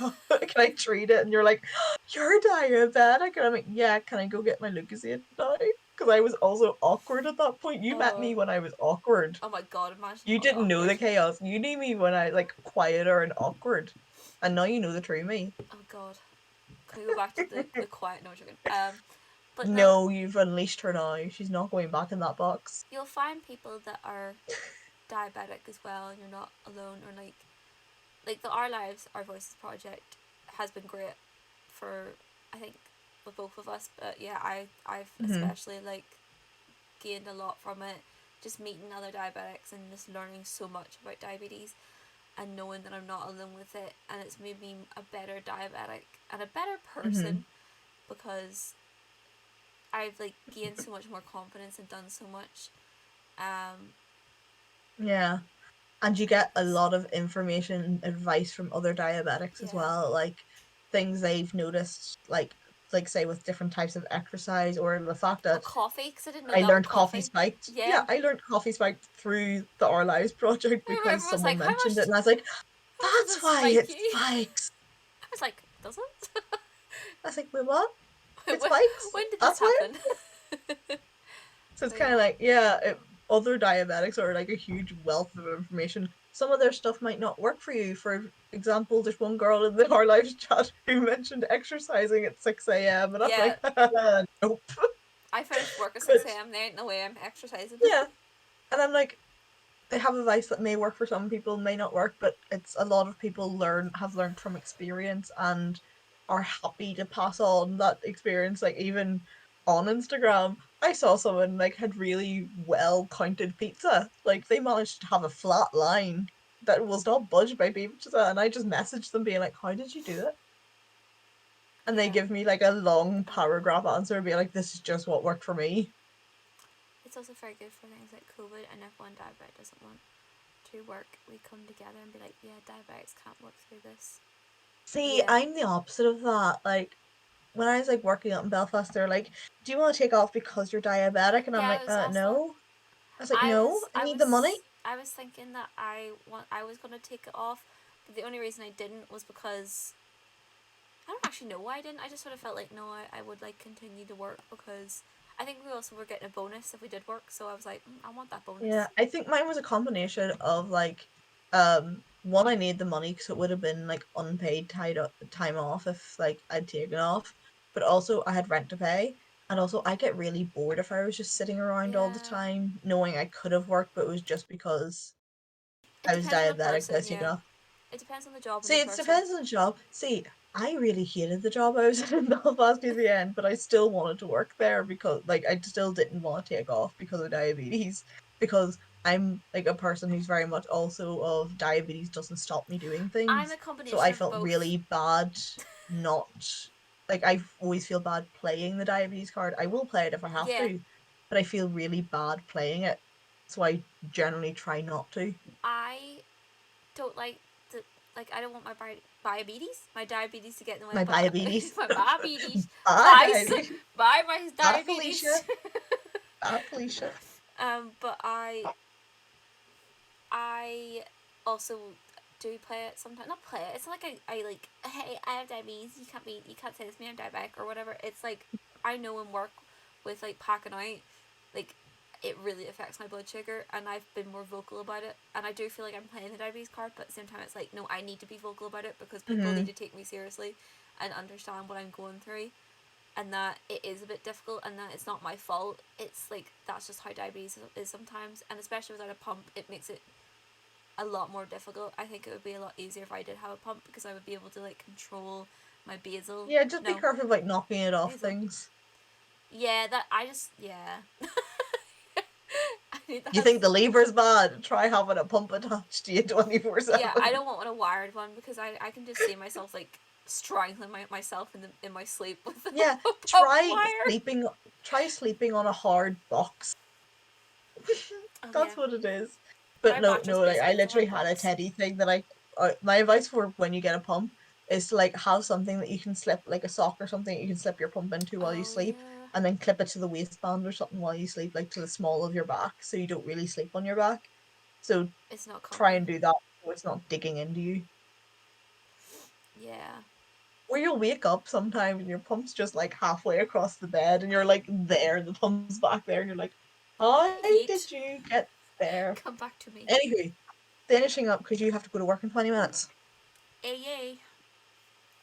I treat it? And you're like, you're diabetic. And I'm like, yeah. Can I go get my Lucozade now? Because I was also awkward at that point. You met me when I was awkward.
Oh my god! Imagine.
You didn't know the chaos. You knew me when I like quieter and awkward, and now you know the true me.
Oh god! Can we go back to the quiet? No, I'm joking. But
no, you've unleashed her now. She's not going back in that box.
You'll find people that are diabetic as well, and you're not alone. Or like the Our Lives, Our Voices project has been great for, I think, with both of us. But yeah, I've especially like gained a lot from it, just meeting other diabetics and just learning so much about diabetes, and knowing that I'm not alone with it, and it's made me a better diabetic and a better person, because I've like gained so much more confidence and done so much.
Yeah. And you get a lot of information and advice from other diabetics as well, like things they've noticed, like say with different types of exercise, or the fact that
coffee, because I didn't know
I
that
learned
coffee
spiked.
Yeah,
I learned coffee spiked through the Our Lives project, because someone mentioned it, and I was like, that's why it spikes.
I was like, does it?
I was like, wait, what? It spikes?
When did this happen?
So it's kind of like, other diabetics are like a huge wealth of information. Some of their stuff might not work for you. For example, there's one girl in the Our Lives chat who mentioned exercising at 6 a.m. and I'm like, nope.
I finished work at 6 a.m. There ain't no way I'm exercising.
Yeah. And I'm like, they have advice that may work for some people, may not work, but it's a lot of people have learned from experience, and are happy to pass on that experience. Like, even on Instagram, I saw someone like had really well counted pizza. Like, they managed to have a flat line that was not budged by pizza, and I just messaged them being like, "How did you do it?" And they
Yeah.
give me like a long paragraph answer, and be like, "This is just what worked for me."
It's also very good for things like COVID, and if one diabetic doesn't want to work, we come together and be like, yeah, diabetics can't work through this.
See,
Yeah.
I'm the opposite of that. Like, when I was like working out in Belfast, they're like, "Do you want to take off because you're diabetic?" And I'm
Yeah,
like,
I was asked that.
No. I was like, "No, I need the money."
I was thinking that I was gonna take it off, but the only reason I didn't was because I don't actually know why I didn't. I just sort of felt like no, I would like continue to work because I think we also were getting a bonus if we did work, so I was like, I want that bonus.
Yeah, I think mine was a combination of like, one, I need the money because it would have been like unpaid time off if like I'd taken off, but also I had rent to pay, and also I get really bored if I was just sitting around all the
Yeah,
time, knowing I could have worked, but it was just because
it
I was
depends on the
diabetic that I
person.
was taking
Yeah,
off.
it depends on the job and
See,
the
it
person.
depends on the job. See, I really hated the job I was in Belfast near the end, but I still wanted to work there because, like, I still didn't want to take off because of diabetes. Because I'm like a person who's very much also of diabetes doesn't stop me doing
I'm a
things. So
combination
I
of
felt
both.
really bad not like I always feel bad playing the diabetes card. I will play it if I have
Yeah,
to, but I feel really bad playing it. So I generally try not to.
I don't like the I don't want my diabetes to get in the way.
My
But
diabetes.
my diabetes,
Bad
pies,
diabetes.
buy my
Bad
diabetes.
Felicia. Bad Felicia.
But I also do play it sometimes. Not play it. It's not like I like. Hey, I have diabetes. You can't say this to me. I'm diabetic or whatever. It's like I know in work with like packing out, like it really affects my blood sugar, and I've been more vocal about it. And I do feel like I'm playing the diabetes card, but at the same time, it's like no, I need to be vocal about it because people need
Mm-hmm.
to take me seriously and understand what I'm going through, and that it is a bit difficult, and that it's not my fault. It's like that's just how diabetes is sometimes, and especially without a pump, it makes it a lot more difficult. I think it would be a lot easier if I did have a pump because I would be able to like control my basal.
Yeah, just be
No,
careful about knocking it off
basal.
things.
Yeah, that I just yeah. I need
You
that.
think the lever's bad? Try having a pump attached to you 24/7.
Yeah, I don't want a wired one because I can just see myself like strangling myself in my sleep with a
Yeah,
pump
try
wire.
sleeping. Try sleeping on a hard box.
Oh yeah,
That's what it is. But
my
no,
mattress
no, like I
basically is a
literally
hard
had a
box.
teddy thing that my advice for when you get a pump is to like have something that you can slip, like a sock or something that you can slip your pump into while you
Oh
sleep,
yeah,
and then clip it to the waistband or something while you sleep, like to the small of your back, so you don't really sleep on your back. So
it's not
try
comfy.
and do that so it's not digging into you.
Yeah,
Or you'll wake up sometimes and your pump's just like halfway across the bed and you're like there and the pump's back there and you're like, how did
heat.
you get there?
Come back to me.
Anyway, finishing up because you have to go to work in 20 minutes.
Hey yay.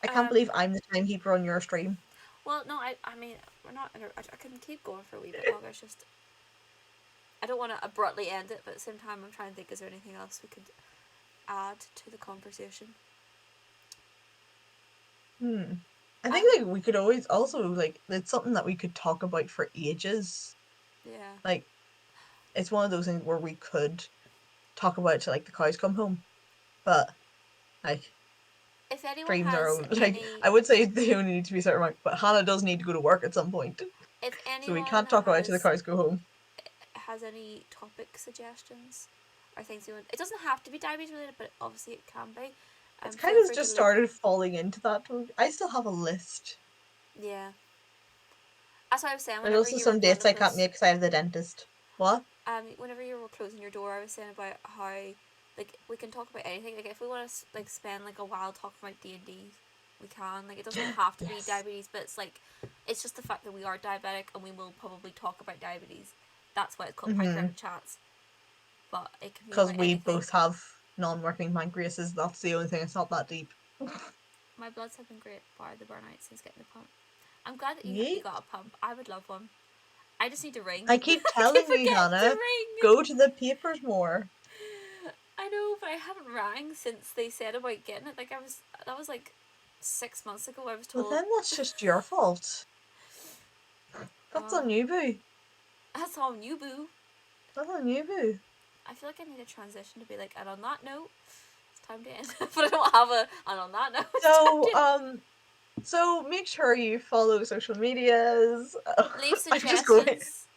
I can't
Um.
believe I'm the timekeeper on your stream.
Well, no, I mean, we're not. I can keep going for a wee bit longer. It's just I don't want to abruptly end it, but at the same time, I'm trying to think: is there anything else we could add to the conversation?
Hmm. I
Um.
think like we could always also like it's something that we could talk about for ages.
Yeah.
Like it's one of those things where we could talk about it till like the cows come home. But like
If anyone
streams are
has
like
any,
I would say they only need to be a certain amount, but Hannah does need to go to work at some point.
if
So we
anyone
can't talk about it till the cows go home.
has any topic suggestions or things you want, it doesn't have to be diabetes related, but obviously it can be.
It's kind
Feel
of
free to
just
leave them.
started falling into that. I still have a list.
Yeah. That's what I was saying.
There's
Whenever
also
you were
some
going
dates
to
I can't
close,
make because I have the dentist. What?
whenever you were closing your door, I was saying about how like we can talk about anything. Like if we want to like spend like a while talking about D&D, we can. Like it doesn't have to be
Yes.
diabetes, but it's just the fact that we are diabetic and we will probably talk about diabetes. That's why it's called
Mm-hmm.
Pancreatic Chats. But it can be
Because
about
we
anything.
both have non-working pancreases. That's the only thing. It's not that deep.
My bloods have been great bar the burnout since getting the pump. I'm glad that you
Yeet.
got a pump. I would love one. I just need to ring.
I keep
I keep
telling you,
forgetting to
Hannah,
ring.
go to the papers more.
I know, but I haven't rang since they said about getting it. Like that was like 6 months ago I was
Well,
told.
then that's just your fault. That's on you, boo.
That's on you, boo.
That's on you, boo.
I feel like I need a transition to be like, and on that note, it's time to end. But I don't have a, and on that note, it's
So,
time to end.
so make sure you follow social medias.
Leave
I'm just going.
suggestions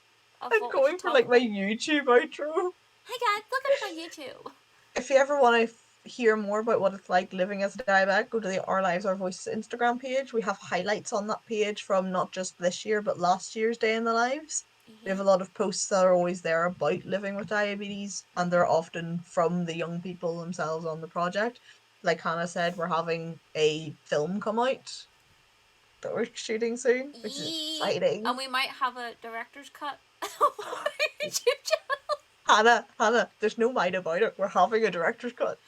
of
I'm
what we should
going for
talk
like my
about.
YouTube outro.
Hey guys, look at my YouTube.
If you ever want to hear more about what it's like living as a diabetic, go to the Our Lives, Our Voices Instagram page. We have highlights on that page from not just this year, but last year's Day in the Lives. We have a lot of posts that are always there about living with diabetes, and they're often from the young people themselves on the project. Like Hannah said, we're having a film come out that we're shooting soon, which is exciting.
And we might have a director's cut on our YouTube channel.
Hannah, there's no mind about it. We're having a director's cut.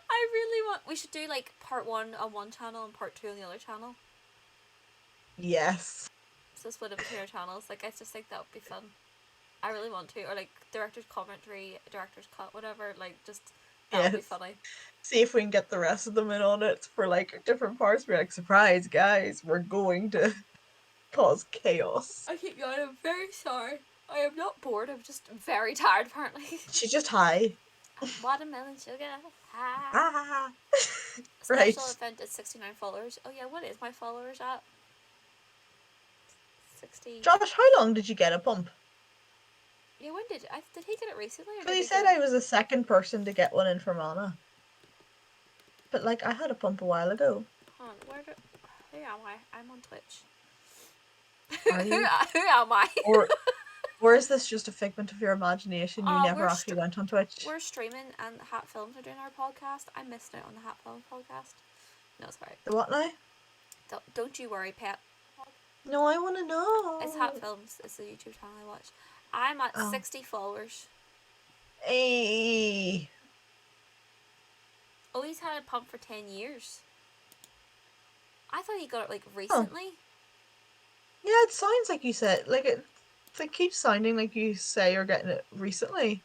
I really want. We should do like part 1 on one channel and part 2 on the other channel.
Yes.
So split it between our channels. Like, I just think that would be fun. I really want to. Or like director's commentary, director's cut, whatever. Like, just that would be funny.
See if we can get the rest of them in on it for like different parts. We're like, surprise, guys, we're going to cause chaos.
I keep going. I'm very sorry. I am not bored. I'm just very tired. Apparently.
She's just high.
Watermelon sugar.
Ah.
Special
Right.
event at 69 followers. Oh yeah, what is my followers at? 60.
Josh, how long did you get a pump?
Yeah, when did he get it recently?
Because he said I was the second person to get one in from Anna. But like, I had a pump a while ago.
Hold on, who am I? I'm on Twitch.
Are you?
Who am I?
Or is this just a figment of your imagination? You never actually went on Twitch.
We're streaming and Hat Films are doing our podcast. I missed out on the Hat Film podcast. No, it's alright.
The what now?
Don't you worry, pet.
No, I want to know.
It's Hat Films. It's the YouTube channel I watch. I'm at 60 followers.
Hey.
Oh, he's had a pump for 10 years. I thought he got it like recently.
Oh. Yeah, it sounds like you said. Like it keeps sounding like you say you're getting it recently.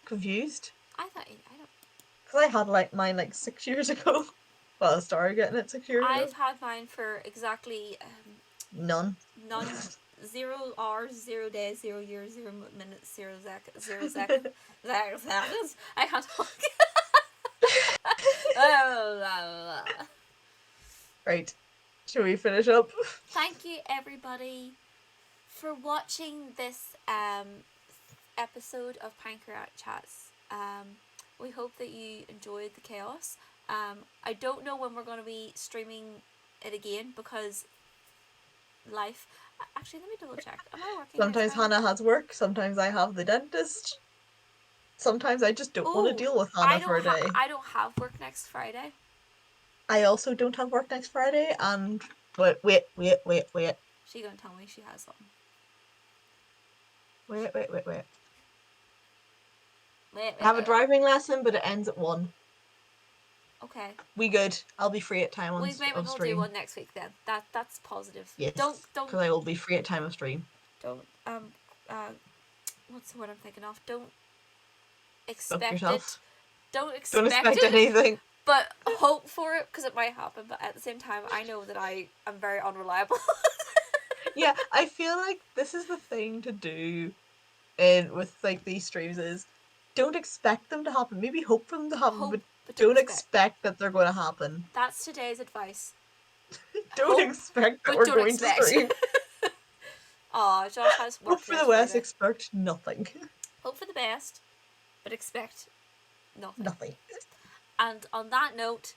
Confused.
I don't.
Because I had like mine like 6 years ago. Well, I started getting it 6 years ago.
I've had mine for exactly
None.
0 hours, 0 days, 0 years, 0 minutes, 0 seconds. I can't talk.
Right. Shall we finish up?
Thank you, everybody, for watching this episode of Pancreatic Chats. We hope that you enjoyed the chaos. I don't know when we're going to be streaming it again because life. Actually, let me double check. Am I working?
Sometimes Hannah has work. Sometimes I have the dentist. Sometimes I just don't want to deal with Hannah for a day.
I don't have work next Friday.
I also don't have work next Friday, and wait.
She gonna tell me she has something.
Wait.
I
have a driving lesson, but it ends at 1.
Okay.
We good. I'll be free at time on
Maybe we'll
stream.
do one next week then. That's positive.
Yes.
Don't.
Because I will be free at time of stream.
Don't what's the word I'm thinking of? Don't expect
yourself.
Don't expect
anything.
But hope for it because it might happen. But at the same time, I know that I am very unreliable.
Yeah, I feel like this is the thing to do, with like these streams is, don't expect them to happen. Maybe hope for them to happen, but don't expect that they're going to happen.
That's today's advice.
Don't expect that we're going to stream.
Aw, Josh has work.
Hope for the best, expect nothing.
Hope for the best, but expect nothing.
Nothing.
And on that note,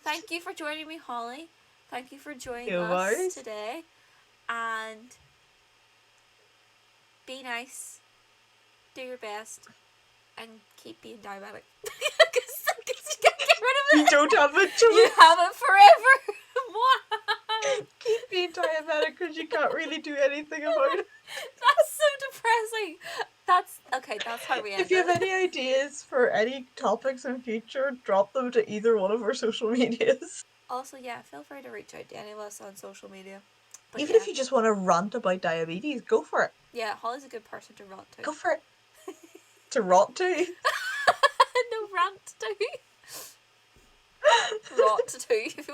thank you for joining me, Holly. Thank you for joining us today. And be nice, do your best, and keep being diabetic. Because you can't get rid of it.
You don't have a choice.
You have it forever.
Keep being diabetic because you can't really do anything about it.
That's so depressing. That's how we end it.
If you have any ideas for any topics in future, drop them to either one of our social medias.
Also, yeah, feel free to reach out to any of us on social media. But
even if you just want to rant about diabetes, go for it.
Yeah, Holly's a good person to rant to.
Go for it. To rant to?
No, rant to. rot too. If you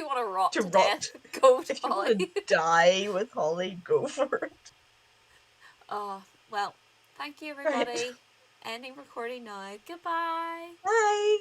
want to rot to
rot.
death, go to
If you want
Holly.
to die with Holly, go for it.
Oh, well, thank you everybody.
Right.
Ending recording now. Goodbye.
Bye.